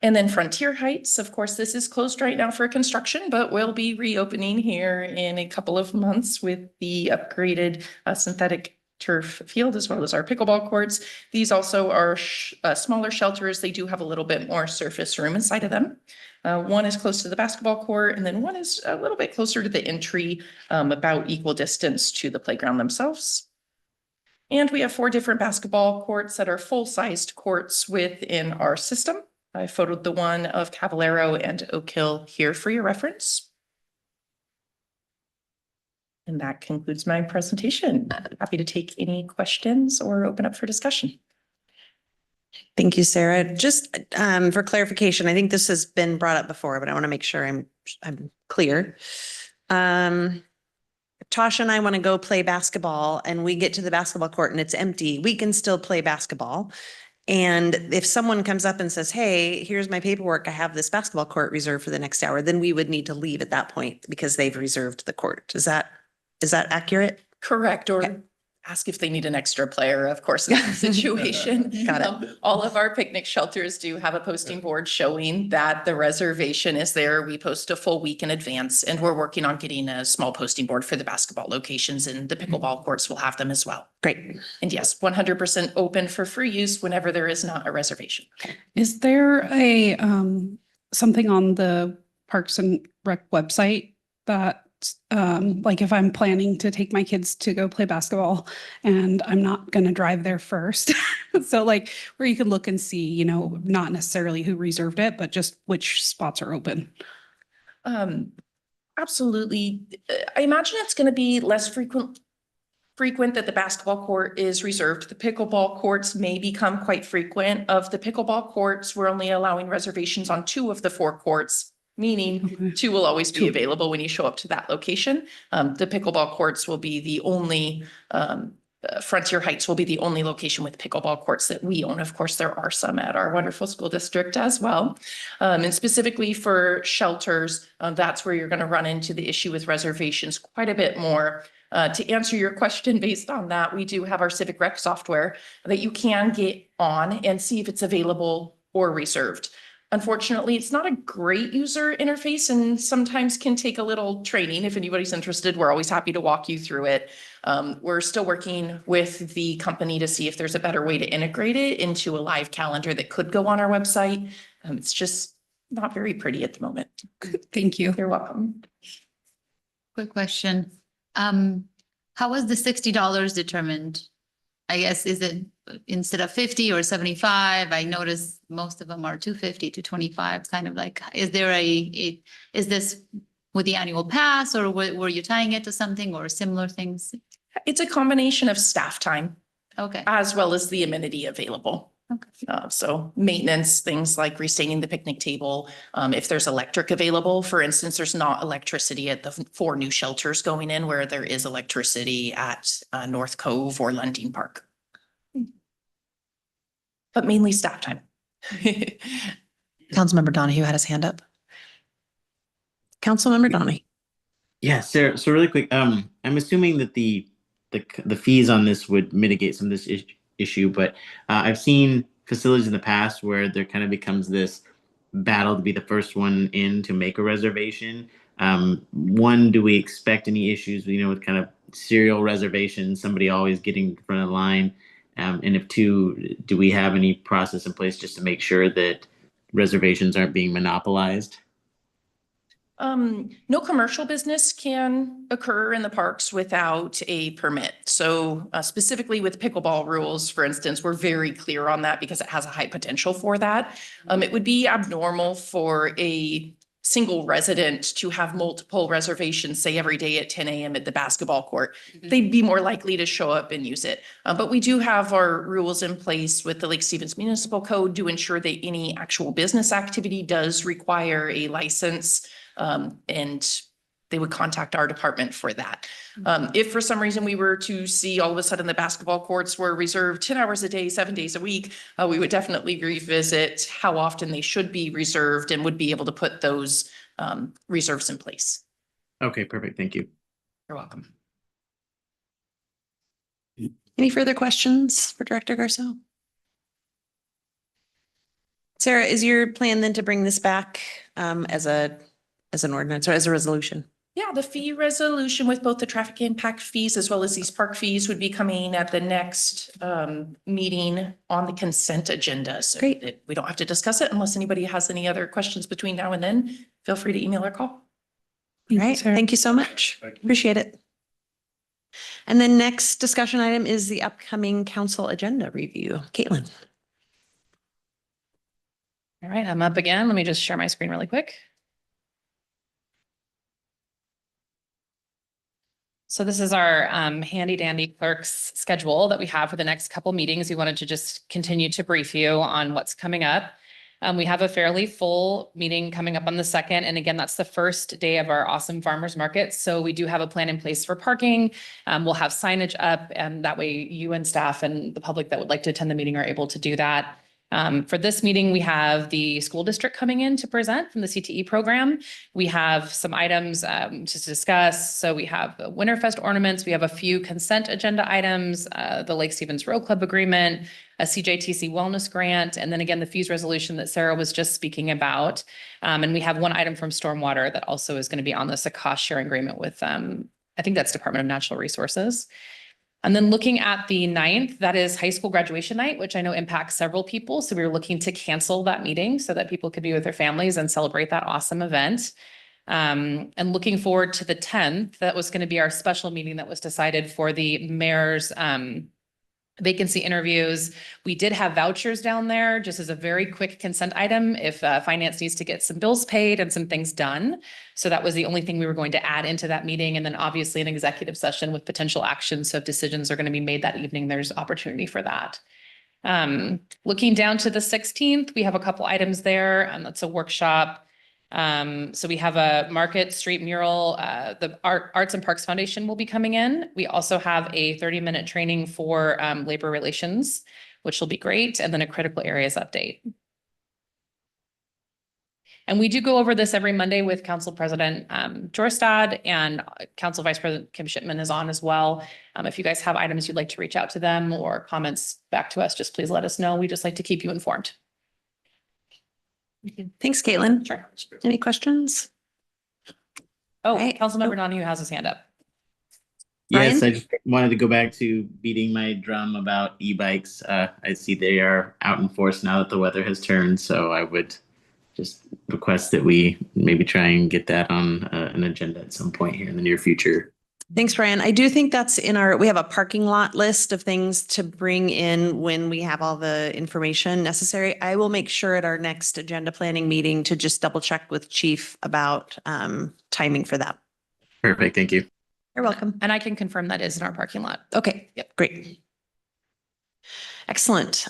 And then Frontier Heights, of course, this is closed right now for construction, but will be reopening here in a couple of months with the upgraded synthetic turf field as well as our pickleball courts. These also are smaller shelters. They do have a little bit more surface room inside of them. One is close to the basketball court and then one is a little bit closer to the entry, about equal distance to the playground themselves. And we have 4 different basketball courts that are full-sized courts within our system. I photoed the one of Caballero and Oak Hill here for your reference. And that concludes my presentation. Happy to take any questions or open up for discussion. Thank you, Sarah. Just for clarification, I think this has been brought up before, but I want to make sure I'm clear. Tasha and I want to go play basketball and we get to the basketball court and it's empty. We can still play basketball. And if someone comes up and says, hey, here's my paperwork, I have this basketball court reserved for the next hour, then we would need to leave at that point because they've reserved the court. Is that accurate? Correct. Or Okay. ask if they need an extra player, of course, in that situation. Got it. All of our picnic shelters do have a posting board showing that the reservation is there. We post a full week in advance and we're working on getting a small posting board for the basketball locations and the pickleball courts will have them as well. Great. And yes, 100% open for free use whenever there is not a reservation. Is there a something on the Parks and Rec website that like if I'm planning to take my kids to go play basketball and I'm not going to drive there first. So like where you can look and see, you know, not necessarily who reserved it, but just which spots are open. Absolutely. I imagine it's going to be less frequent that the basketball court is reserved. The pickleball courts may become quite frequent. Of the pickleball courts, we're only allowing reservations on 2 of the 4 courts, meaning 2 will always be available when you show up to that location. The pickleball courts will be the only, Frontier Heights will be the only location with pickleball courts that we own. Of course, there are some at our wonderful school district as well. And specifically for shelters, that's where you're going to run into the issue with reservations quite a bit more. To answer your question based on that, we do have our Civic Rec software that you can get on and see if it's available or reserved. Unfortunately, it's not a great user interface and sometimes can take a little training. If anybody's interested, we're always happy to walk you through it. We're still working with the company to see if there's a better way to integrate it into a live calendar that could go on our website. It's just not very pretty at the moment. Thank you. You're welcome. Quick question. How was the $60 determined? I guess, is it instead of 50 or 75? I noticed most of them are 250, 225, kind of like, is there is this with the annual pass, or were you tying it to something or similar things? It's a combination of staff time Okay. as well as the amenity available. Okay. So maintenance, things like restaining the picnic table. If there's electric available, for instance, there's not electricity at the 4 new shelters going in where there is electricity at North Cove or Lundin Park. But mainly staff time. Councilmember Donahue had his hand up. Councilmember Donahue. Yeah, Sarah, so really quick, I'm assuming that the fees on this would mitigate some of this issue, but I've seen facilities in the past where there kind of becomes this battle to be the first one in to make a reservation. One, do we expect any issues, with kind of serial reservations, somebody always getting in front of the line? And if 2, do we have any process in place just to make sure that reservations aren't being monopolized? No commercial business can occur in the parks without a permit. So specifically with pickleball rules, for instance, we're very clear on that because it has a high potential for that. It would be abnormal for a single resident to have multiple reservations, say every day at 10 a.m. at the basketball court. They'd be more likely to show up and use it. But we do have our rules in place with the Lake Stevens Municipal Code to ensure that any actual business activity does require a license. And they would contact our department for that. If for some reason we were to see all of a sudden the basketball courts were reserved 10 hours a day, 7 days a week, we would definitely revisit how often they should be reserved and would be able to put those reserves in place. Okay, perfect. Thank you. You're welcome. Any further questions for Director Garceau? Sarah, is your plan then to bring this back as an ordinance or as a resolution? Yeah, the fee resolution with both the traffic impact fees as well as these park fees would be coming at the next meeting on the consent agenda. So Great. that we don't have to discuss it unless anybody has any other questions between now and then. Feel free to email or call. All right, thank you so much. Appreciate it. And the next discussion item is the upcoming council agenda review. Caitlin. All right, I'm up again. Let me just share my screen really quick. So this is our handy dandy clerk's schedule that we have for the next couple meetings. We wanted to just continue to brief you on what's coming up. We have a fairly full meeting coming up on the 2nd. And again, that's the first day of our awesome farmers market. So we do have a plan in place for parking. We'll have signage up, and that way you and staff and the public that would like to attend the meeting are able to do that. For this meeting, we have the school district coming in to present from the CTE program. We have some items to discuss. So we have the Winterfest ornaments. We have a few consent agenda items, the Lake Stevens Row Club agreement, a CJTC wellness grant, and then again, the fees resolution that Sarah was just speaking about. And we have one item from Stormwater that also is going to be on this, a cost sharing agreement with, I think that's Department of Natural Resources. And then looking at the 9th, that is high school graduation night, which I know impacts several people. So we were looking to cancel that meeting so that people could be with their families and celebrate that awesome event. And looking forward to the 10th, that was going to be our special meeting that was decided for the mayor's vacancy interviews. We did have vouchers down there just as a very quick consent item if finance needs to get some bills paid and some things done. So that was the only thing we were going to add into that meeting. And then obviously an executive session with potential actions. So if decisions are going to be made that evening, there's opportunity for that. Looking down to the 16th, we have a couple items there, and that's a workshop. So we have a Market Street mural, the Arts and Parks Foundation will be coming in. We also have a 30-minute training for labor relations, which will be great. And then a critical areas update. And we do go over this every Monday with Council President Jorstad, and Council Vice President Kim Shipman is on as well. If you guys have items you'd like to reach out to them or comments back to us, just please let us know. We just like to keep you informed. Thanks, Caitlin. Sure. Any questions? Oh, Right. Councilmember Donahue has his hand up. Yes, Ryan? I just wanted to go back to beating my drum about e-bikes. I see they are out in force now that the weather has turned, so I would just request that we maybe try and get that on an agenda at some point here in the near future. Thanks, Ryan. I do think that's we have a parking lot list of things to bring in when we have all the information necessary. I will make sure at our next agenda planning meeting to just double check with Chief about timing for that. Perfect, thank you. You're welcome. And I can confirm that is in our parking lot. Okay, yep, great. Excellent.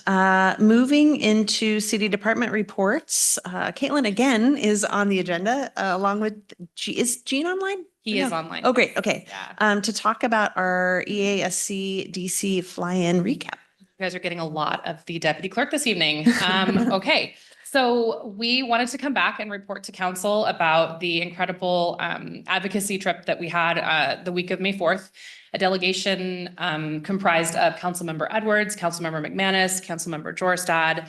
Moving into city department reports, Caitlin again is on the agenda along with, is Gene online? He is No. online. Oh, great. Okay. Yeah. To talk about our EASC DC fly-in recap. You guys are getting a lot of the deputy clerk this evening. Okay. So we wanted to come back and report to council about the incredible advocacy trip that we had the week of May 4th. A delegation comprised of Councilmember Edwards, Councilmember McManus, Councilmember Jorstad,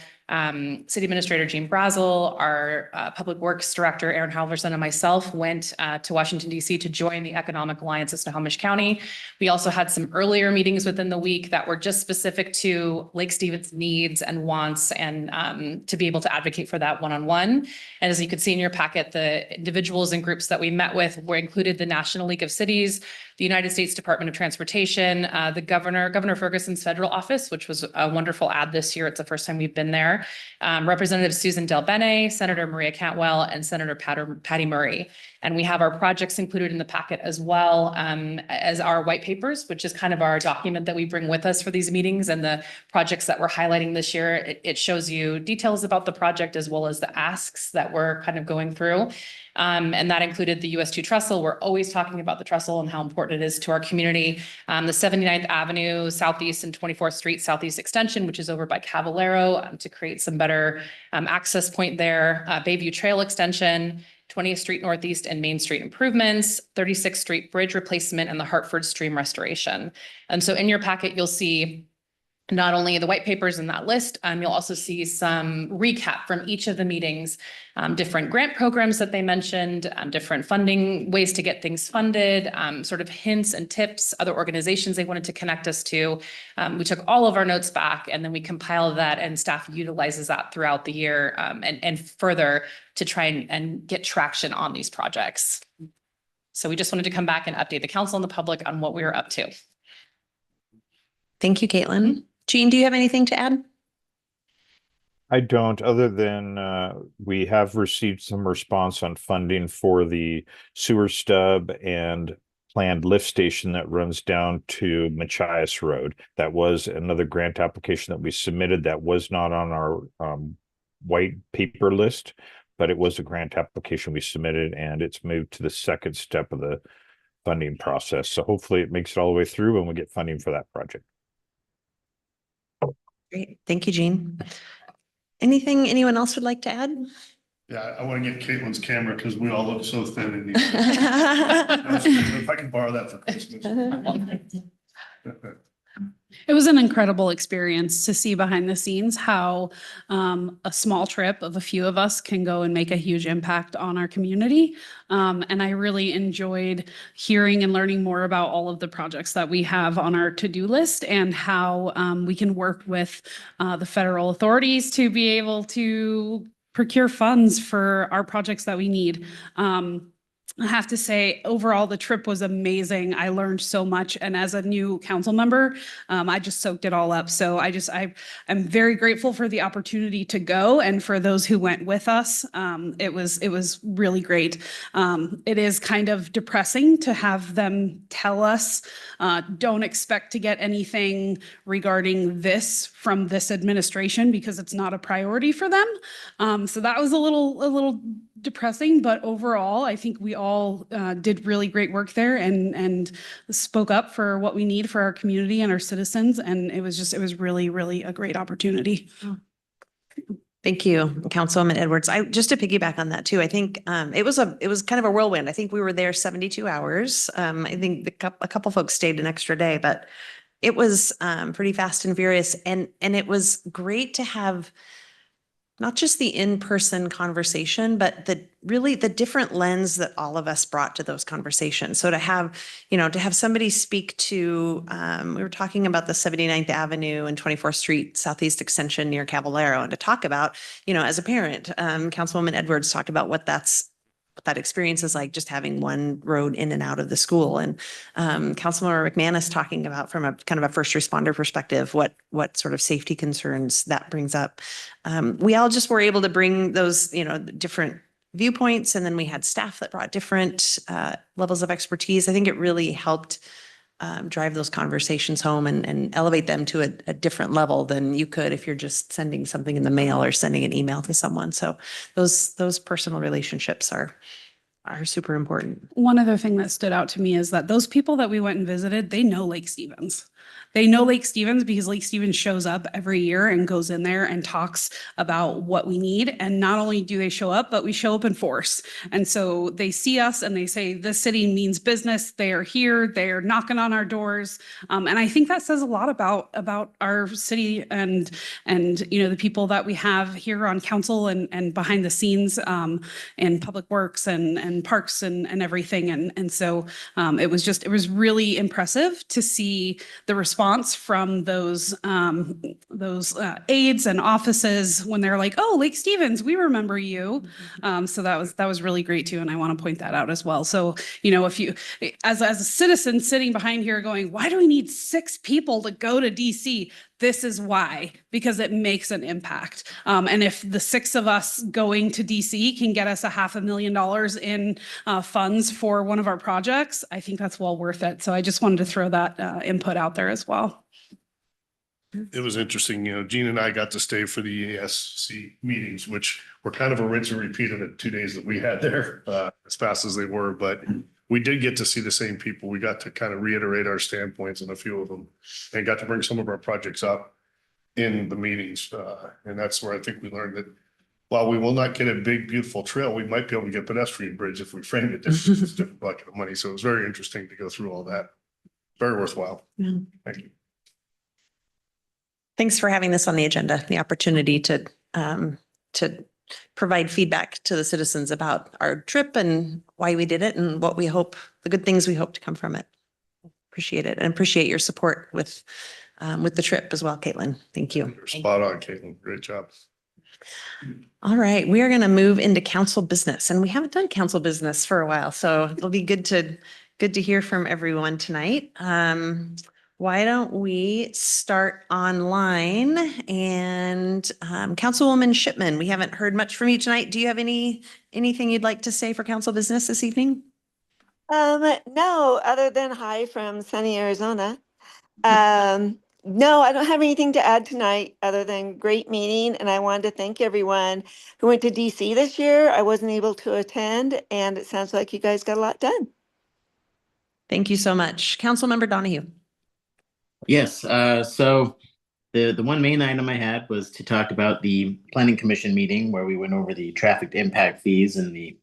City Administrator Jean Brazel, our Public Works Director Aaron Halverson, and myself went to Washington, D.C. to join the Economic Alliance of Snohomish County. We also had some earlier meetings within the week that were just specific to Lake Stevens' needs and wants, and to be able to advocate for that one-on-one. And as you could see in your packet, the individuals and groups that we met with were included the National League of Cities, the United States Department of Transportation, the Governor Ferguson's federal office, which was a wonderful ad this year. It's the first time we've been there. Representative Susan Del Bene, Senator Maria Cantwell, and Senator Patty Murray. And we have our projects included in the packet as well as our white papers, which is kind of our document that we bring with us for these meetings, and the projects that we're highlighting this year. It shows you details about the project as well as the asks that we're kind of going through. And that included the US 2 trestle. We're always talking about the trestle and how important it is to our community. The 79th Avenue Southeast and 24th Street Southeast Extension, which is over by Cavallero, to create some better access point there. Bayview Trail Extension, 20th Street Northeast and Main Street improvements, 36th Street Bridge replacement, and the Hartford Stream restoration. And so in your packet, you'll see not only the white papers in that list, you'll also see some recap from each of the meetings, different grant programs that they mentioned, different funding ways to get things funded, sort of hints and tips, other organizations they wanted to connect us to. We took all of our notes back, and then we compiled that, and staff utilizes that throughout the year and further to try and get traction on these projects. So we just wanted to come back and update the council and the public on what we were up to. Thank you, Caitlin. Jean, do you have anything to add? I don't, other than we have received some response on funding for the sewer stub and planned lift station that runs down to Machias Road. That was another grant application that we submitted that was not on our white paper list, but it was a grant application we submitted, and it's moved to the second step of the funding process. So hopefully it makes it all the way through and we get funding for that project. Great. Thank you, Jean. Anything anyone else would like to add? Yeah, I want to get Caitlin's camera because we all look so thin in these. If I can borrow that for Christmas. It was an incredible experience to see behind the scenes how a small trip of a few of us can go and make a huge impact on our community. And I really enjoyed hearing and learning more about all of the projects that we have on our to-do list, and how we can work with the federal authorities to be able to procure funds for our projects that we need. I have to say, overall, the trip was amazing. I learned so much. And as a new council member, I just soaked it all up. So I'm very grateful for the opportunity to go, and for those who went with us. It was really great. It is kind of depressing to have them tell us, don't expect to get anything regarding this from this administration because it's not a priority for them. So that was a little depressing, but overall, I think we all did really great work there and spoke up for what we need for our community and our citizens. And it was really, really a great opportunity. Thank you, Councilwoman Edwards. Just to piggyback on that too, I think it was kind of a whirlwind. I think we were there 72 hours. I think a couple folks stayed an extra day, but it was pretty fast and furious. And it was great to have not just the in-person conversation, but really the different lens that all of us brought to those conversations. So to have somebody speak to, we were talking about the 79th Avenue and 24th Street Southeast Extension near Caballero, and to talk about, as a parent, Councilwoman Edwards talked about what that experience is like, just having one road in and out of the school. And Councilmember McManus talking about from a kind of a first responder perspective, what sort of safety concerns that brings up. We all just were able to bring those, different viewpoints. And then we had staff that brought different levels of expertise. I think it really helped drive those conversations home and elevate them to a different level than you could if you're just sending something in the mail or sending an email to someone. So those personal relationships are super important. One other thing that stood out to me is that those people that we went and visited, they know Lake Stevens. They know Lake Stevens because Lake Stevens shows up every year and goes in there and talks about what we need. And not only do they show up, but we show up in force. And so they see us and they say, this city means business. They are here. They're knocking on our doors. And I think that says a lot about our city and the people that we have here on council and behind the scenes in public works and parks and everything. And so it was really impressive to see the response from those aides and offices when they're like, oh, Lake Stevens, we remember you. So that was really great too. And I want to point that out as well. So, if you, as a citizen sitting behind here going, why do we need 6 people to go to DC? This is why, because it makes an impact. And if the 6 of us going to DC can get us $500,000 in funds for one of our projects, I think that's well worth it. So I just wanted to throw that input out there as well. It was interesting, Gene and I got to stay for the EASC meetings, which were kind of a rinse and repeat of the 2 days that we had there, as fast as they were, but we did get to see the same people. We got to kind of reiterate our standpoints on a few of them and got to bring some of our projects up in the meetings. And that's where I think we learned that while we will not get a big, beautiful trail, we might be able to get pedestrian bridge if we frame it different. It's a different bucket of money. So it was very interesting to go through all that. Very worthwhile. Yeah. Thank you. Thanks for having this on the agenda, the opportunity to provide feedback to the citizens about our trip and why we did it and what we hope, the good things we hope to come from it. Appreciate it and appreciate your support with the trip as well, Caitlin. Thank you. You're spot on, Caitlin. Great job. All right, we are going to move into council business, and we haven't done council business for a while, so it'll be good to hear from everyone tonight. Why don't we start online? And Councilwoman Shipman, we haven't heard much from you tonight. Do you have anything you'd like to say for council business this evening? No, other than hi from sunny Arizona. No, I don't have anything to add tonight other than great meeting. And I wanted to thank everyone who went to DC this year. I wasn't able to attend, and it sounds like you guys got a lot done. Thank you so much. Councilmember Donahue. Yes, so the one main item I had was to talk about the Planning Commission meeting where we went over the traffic impact fees and the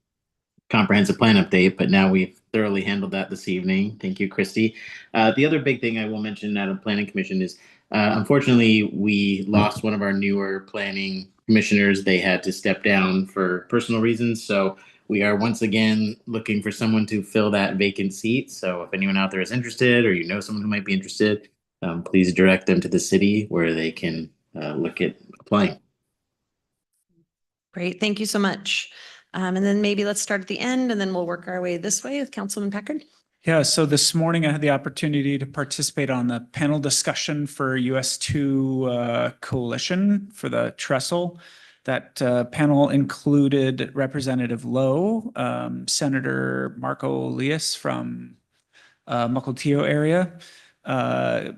comprehensive plan update, but now we've thoroughly handled that this evening. Thank you, Christy. The other big thing I will mention out of Planning Commission is, unfortunately, we lost one of our newer planning commissioners. They had to step down for personal reasons, so we are once again looking for someone to fill that vacant seat. So if anyone out there is interested or someone who might be interested, please direct them to the city where they can look at applying. Great, thank you so much. And then maybe let's start at the end and then we'll work our way this way with Councilman Packard. Yeah, so this morning I had the opportunity to participate on the panel discussion for US2 Coalition for the Trestle. That panel included Representative Lowe, Senator Marco Elias from Mukilteo area,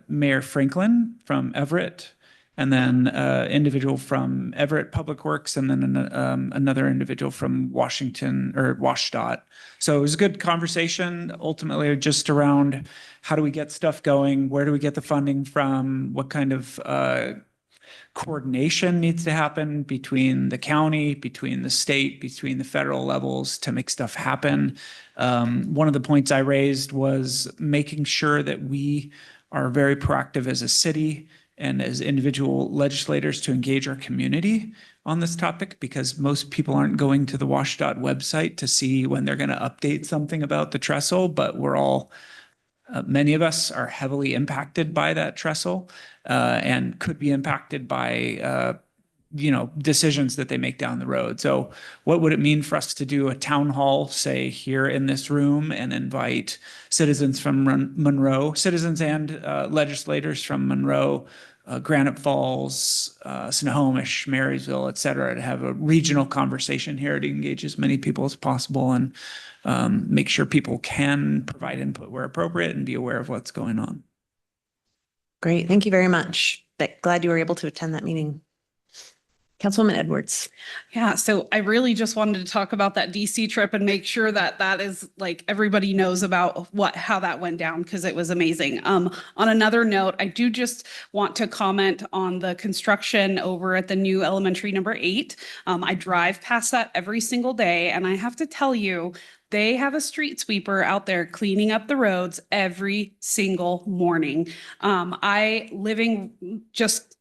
Mayor Franklin from Everett, and then individual from Everett Public Works, and then another individual from Washington or WashDOT. So it was a good conversation, ultimately just around how do we get stuff going, where do we get the funding from, what kind of coordination needs to happen between the county, between the state, between the federal levels to make stuff happen. One of the points I raised was making sure that we are very proactive as a city and as individual legislators to engage our community on this topic, because most people aren't going to the WashDOT website to see when they're going to update something about the trestle, but we're all many of us are heavily impacted by that trestle and could be impacted by decisions that they make down the road. So what would it mean for us to do a town hall, say here in this room, and invite citizens from Monroe, citizens and legislators from Monroe, Granite Falls, Snohomish, Marysville, et cetera, to have a regional conversation here to engage as many people as possible and make sure people can provide input where appropriate and be aware of what's going on. Great. Thank you very much. Glad you were able to attend that meeting. Councilwoman Edwards. Yeah, so I really just wanted to talk about that DC trip and make sure that that is like everybody knows about how that went down, because it was amazing. On another note, I do just want to comment on the construction over at the new elementary number 8. I drive past that every single day, and I have to tell you, they have a street sweeper out there cleaning up the roads every single morning. I living just,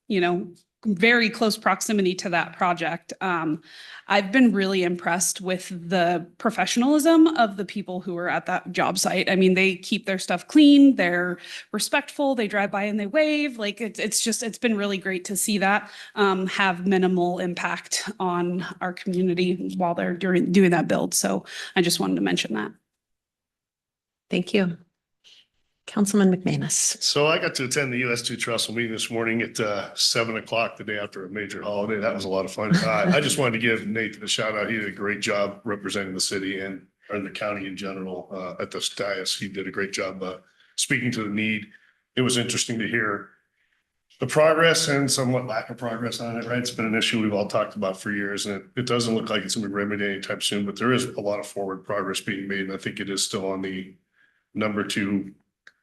very close proximity to that project. I've been really impressed with the professionalism of the people who are at that job site. I mean, they keep their stuff clean, they're respectful, they drive by and they wave. Like it's been really great to see that have minimal impact on our community while they're doing that build. So I just wanted to mention that. Thank you. Councilman McManus. So I got to attend the US2 Trestle meeting this morning at 7 o'clock the day after a major holiday. That was a lot of fun. I just wanted to give Nathan a shout out. He did a great job representing the city and the county in general at the dais. He did a great job speaking to the need. It was interesting to hear the progress and somewhat lack of progress on it, right? It's been an issue we've all talked about for years, and it doesn't look like it's going to be remedied anytime soon, but there is a lot of forward progress being made. And I think it is still on the number 2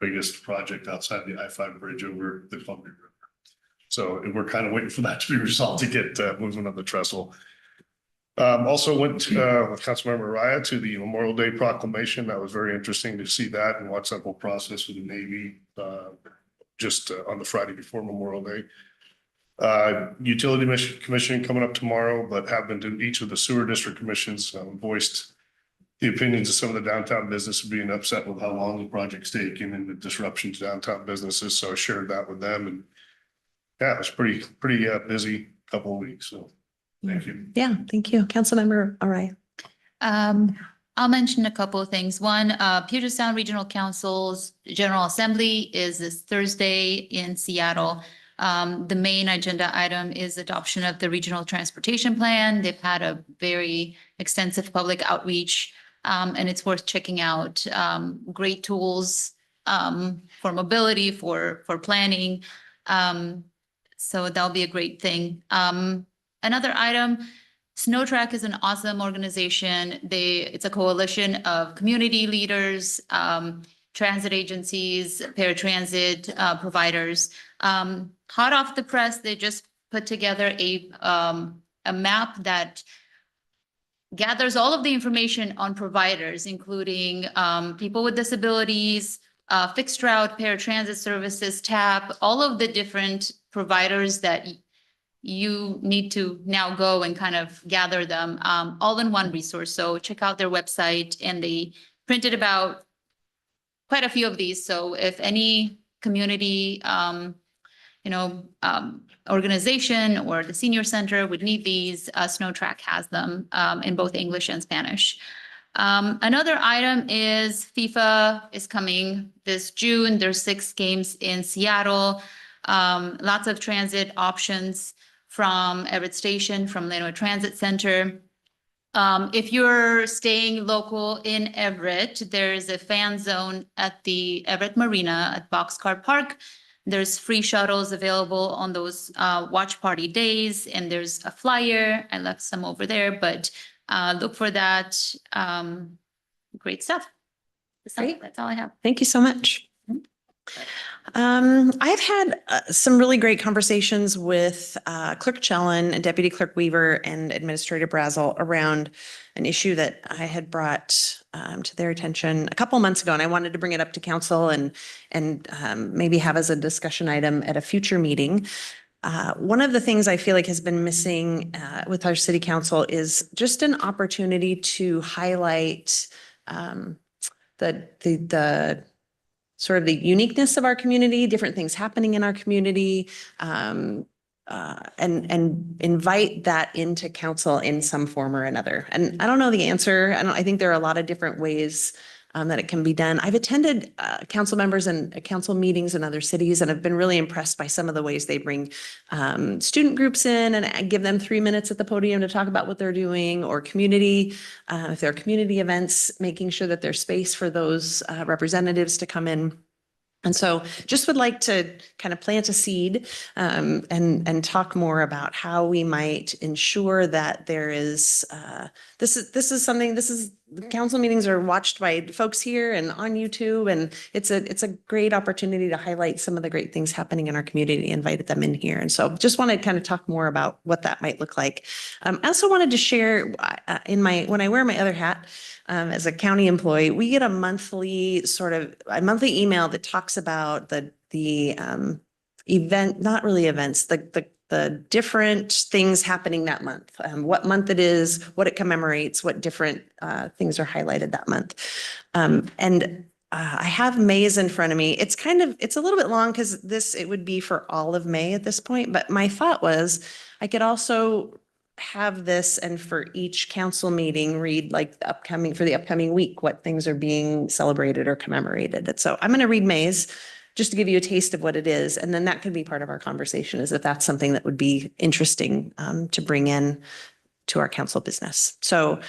biggest project outside the I-5 bridge over the Columbia River. So we're kind of waiting for that to be resolved to get movement on the trestle. Also went with Councilmember Raya to the Memorial Day proclamation. That was very interesting to see that and watch that whole process with the Navy just on the Friday before Memorial Day. Utility Commission coming up tomorrow, but have been to each of the sewer district commissions, voiced the opinions of some of the downtown businesses being upset with how long the project's taking and the disruption to downtown businesses. So I shared that with them, and yeah, it was pretty busy couple of weeks. So thank you. Yeah, thank you. Councilmember Araya. I'll mention a couple of things. One, Puget Sound Regional Council's General Assembly is this Thursday in Seattle. The main agenda item is adoption of the regional transportation plan. They've had a very extensive public outreach, and it's worth checking out. Great tools for mobility, for planning. So that'll be a great thing. Another item, SnowTrack is an awesome organization. It's a coalition of community leaders, transit agencies, paratransit providers. Hot off the press, they just put together a map that gathers all of the information on providers, including people with disabilities, fixed route, paratransit services, TAP, all of the different providers that you need to now go and kind of gather them all in one resource. So check out their website, and they printed about quite a few of these. So if any community, organization or the senior center would need these, SnowTrack has them in both English and Spanish. Another item is FIFA is coming this June. There's 6 games in Seattle. Lots of transit options from Everett Station, from Lanois Transit Center. If you're staying local in Everett, there's a fan zone at the Everett Marina at Boxcar Park. There's free shuttles available on those watch party days, and there's a flyer. I left some over there, but look for that. Great stuff. Great. That's all I have. Thank you so much. I've had some really great conversations with Clerk Chellan and Deputy Clerk Weaver and Administrator Brazel around an issue that I had brought to their attention a couple months ago, and I wanted to bring it up to council and maybe have as a discussion item at a future meeting. One of the things I feel like has been missing with our city council is just an opportunity to highlight the sort of the uniqueness of our community, different things happening in our community, and invite that into council in some form or another. And I don't know the answer. I think there are a lot of different ways that it can be done. I've attended council members and council meetings in other cities and have been really impressed by some of the ways they bring student groups in and give them 3 minutes at the podium to talk about what they're doing, or community, if there are community events, making sure that there's space for those representatives to come in. And so just would like to kind of plant a seed and talk more about how we might ensure that there is, this is something, council meetings are watched by folks here and on YouTube, and it's a great opportunity to highlight some of the great things happening in our community, invited them in here. And so just want to kind of talk more about what that might look like. I also wanted to share when I wear my other hat, as a county employee, we get a monthly email that talks about the event, not really events, the different things happening that month, what month it is, what it commemorates, what different things are highlighted that month. I have May's in front of me. It's a little bit long because it would be for all of May at this point, but my thought was I could also have this, and for each council meeting, read like for the upcoming week, what things are being celebrated or commemorated. And so I'm going to read May's just to give you a taste of what it is. And then that could be part of our conversation, is if that's something that would be interesting to bring in to our council business. So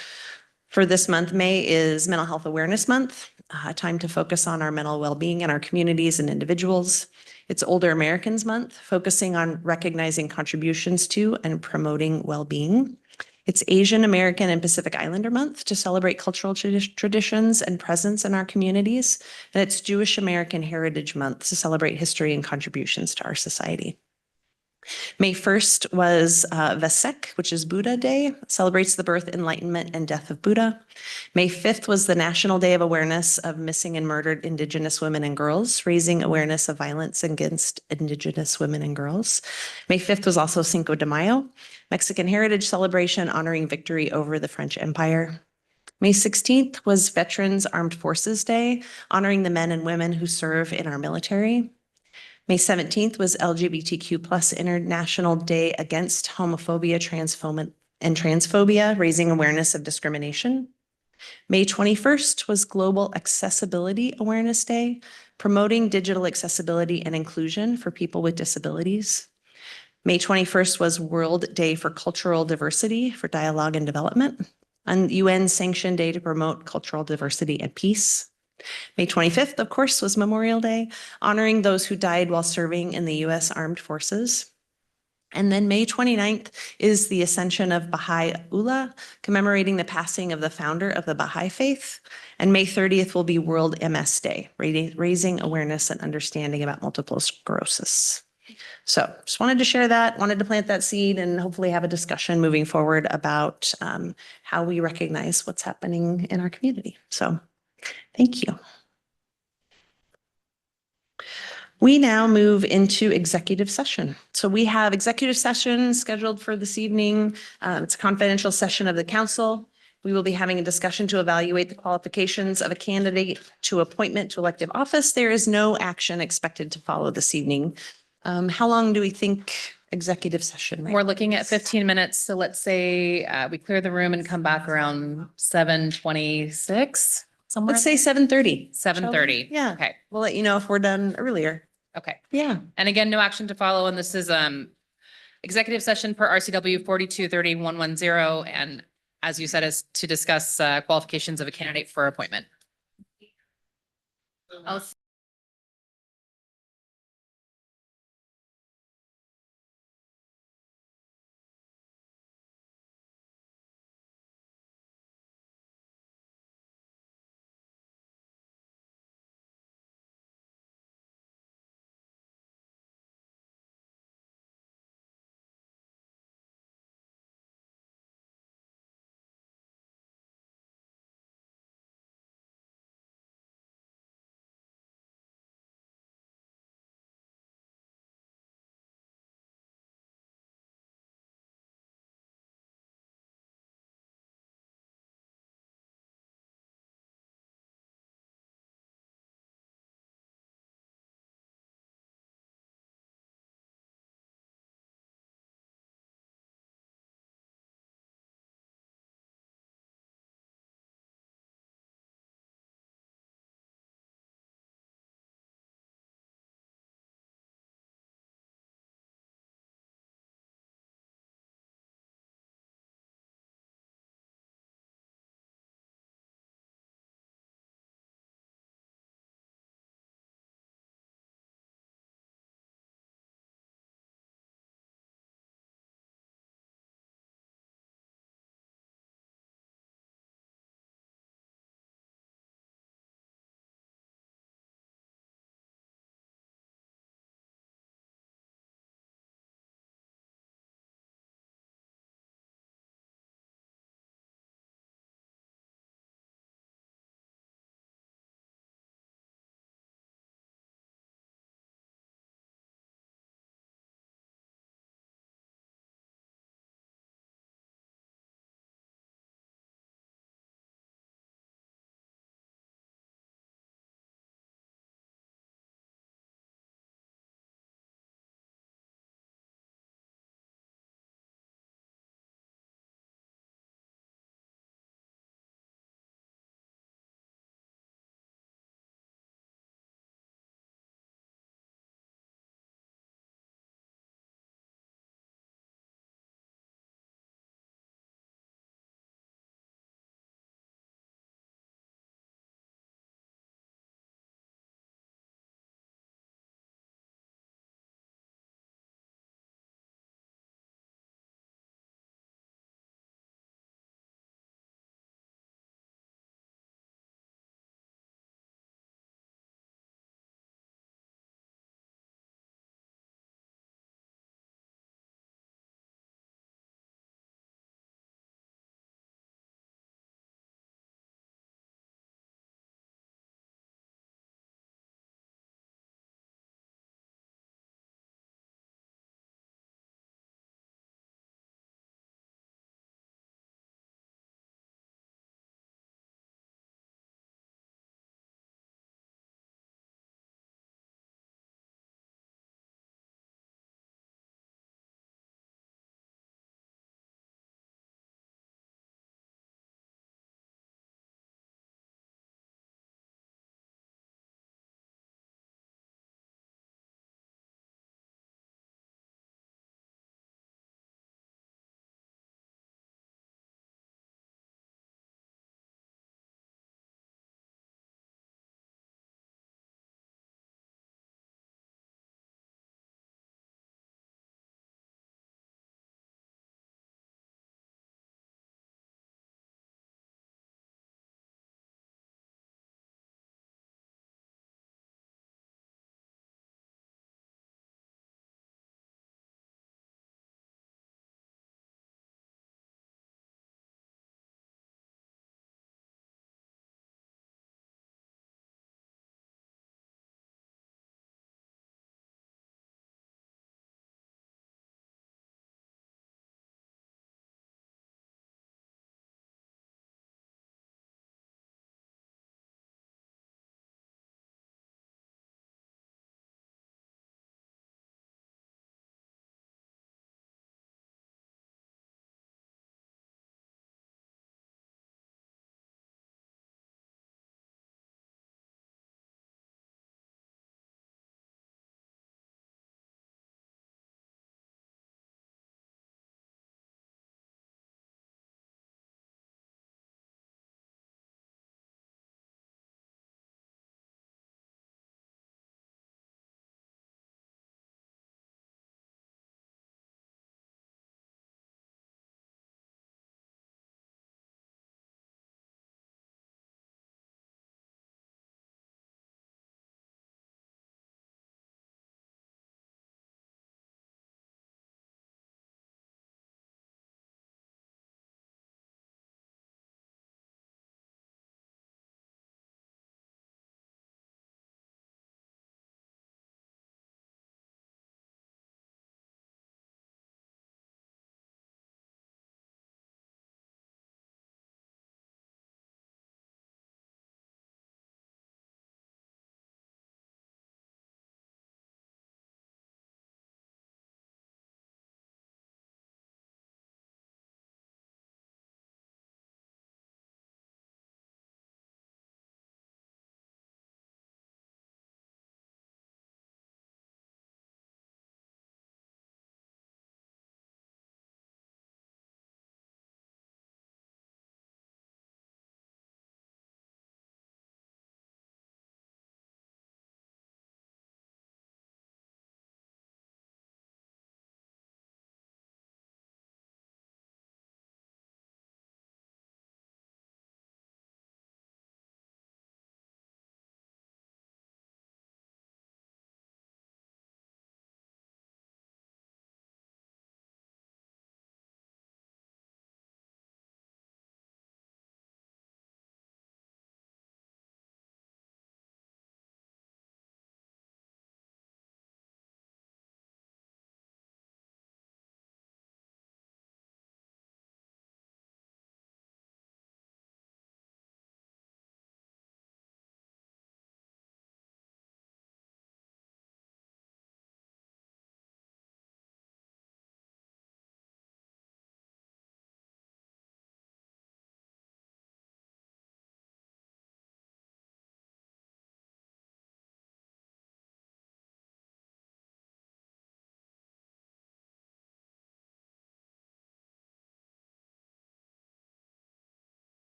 for this month, May is Mental Health Awareness Month, a time to focus on our mental well-being in our communities and individuals. It's Older Americans Month, focusing on recognizing contributions to and promoting well-being. It's Asian American and Pacific Islander Month to celebrate cultural traditions and presence in our communities. And it's Jewish American Heritage Month to celebrate history and contributions to our society. May 1st was Vesek, which is Buddha Day, celebrates the birth, enlightenment, and death of Buddha. May 5th was the National Day of Awareness of Missing and Murdered Indigenous Women and Girls, raising awareness of violence against Indigenous women and girls. May 5th was also Cinco de Mayo, Mexican Heritage Celebration honoring victory over the French Empire. May 16th was Veterans Armed Forces Day, honoring the men and women who serve in our military. May 17th was LGBTQ+ International Day Against Homophobia, Transphobia, raising awareness of discrimination. May 21st was Global Accessibility Awareness Day, promoting digital accessibility and inclusion for people with disabilities. May 21st was World Day for Cultural Diversity for Dialogue and Development, and UN-sanctioned day to promote cultural diversity and peace. May 25th, of course, was Memorial Day, honoring those who died while serving in the U.S. Armed Forces. And then May 29th is the Ascension of Baha'u'llah, commemorating the passing of the founder of the Baha'i faith. And May 30th will be World MS Day, raising awareness and understanding about multiple sclerosis. So just wanted to share that, wanted to plant that seed, and hopefully have a discussion moving forward about how we recognize what's happening in our community. So thank you. We now move into executive session. So we have executive session scheduled for this evening. It's a confidential session of the council. We will be having a discussion to evaluate the qualifications of a candidate to appointment to elective office. There is no action expected to follow this evening. How long do we think executive session? We're looking at 15 minutes. So let's say we clear the room and come back around 7:26. Somewhere. Let's say 7:30. 7:30. Yeah. Okay. We'll let you know if we're done earlier. Okay. Yeah. And again, no action to follow. And this is executive session per RCW 4230-110. And as you said, is to discuss qualifications of a candidate for appointment. I'll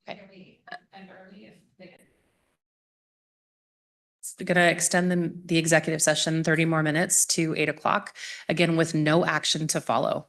Okay. We're going to extend the executive session 30 more minutes to 8 o'clock, again, with no action to follow.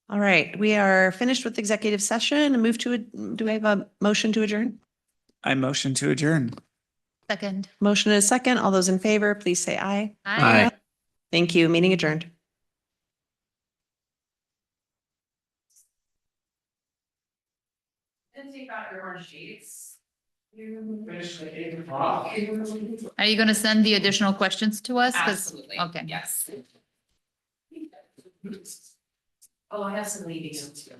All right, we are finished with executive session and move to, do I have a motion to adjourn? I motion to adjourn. Second. Motion is second. All those in favor, please say aye. Aye. Thank you. Meeting adjourned. Take out your orange sheets. Are you going to send the additional questions to us? 'Cause- Absolutely. Okay. Yes. Oh, I have some leading too.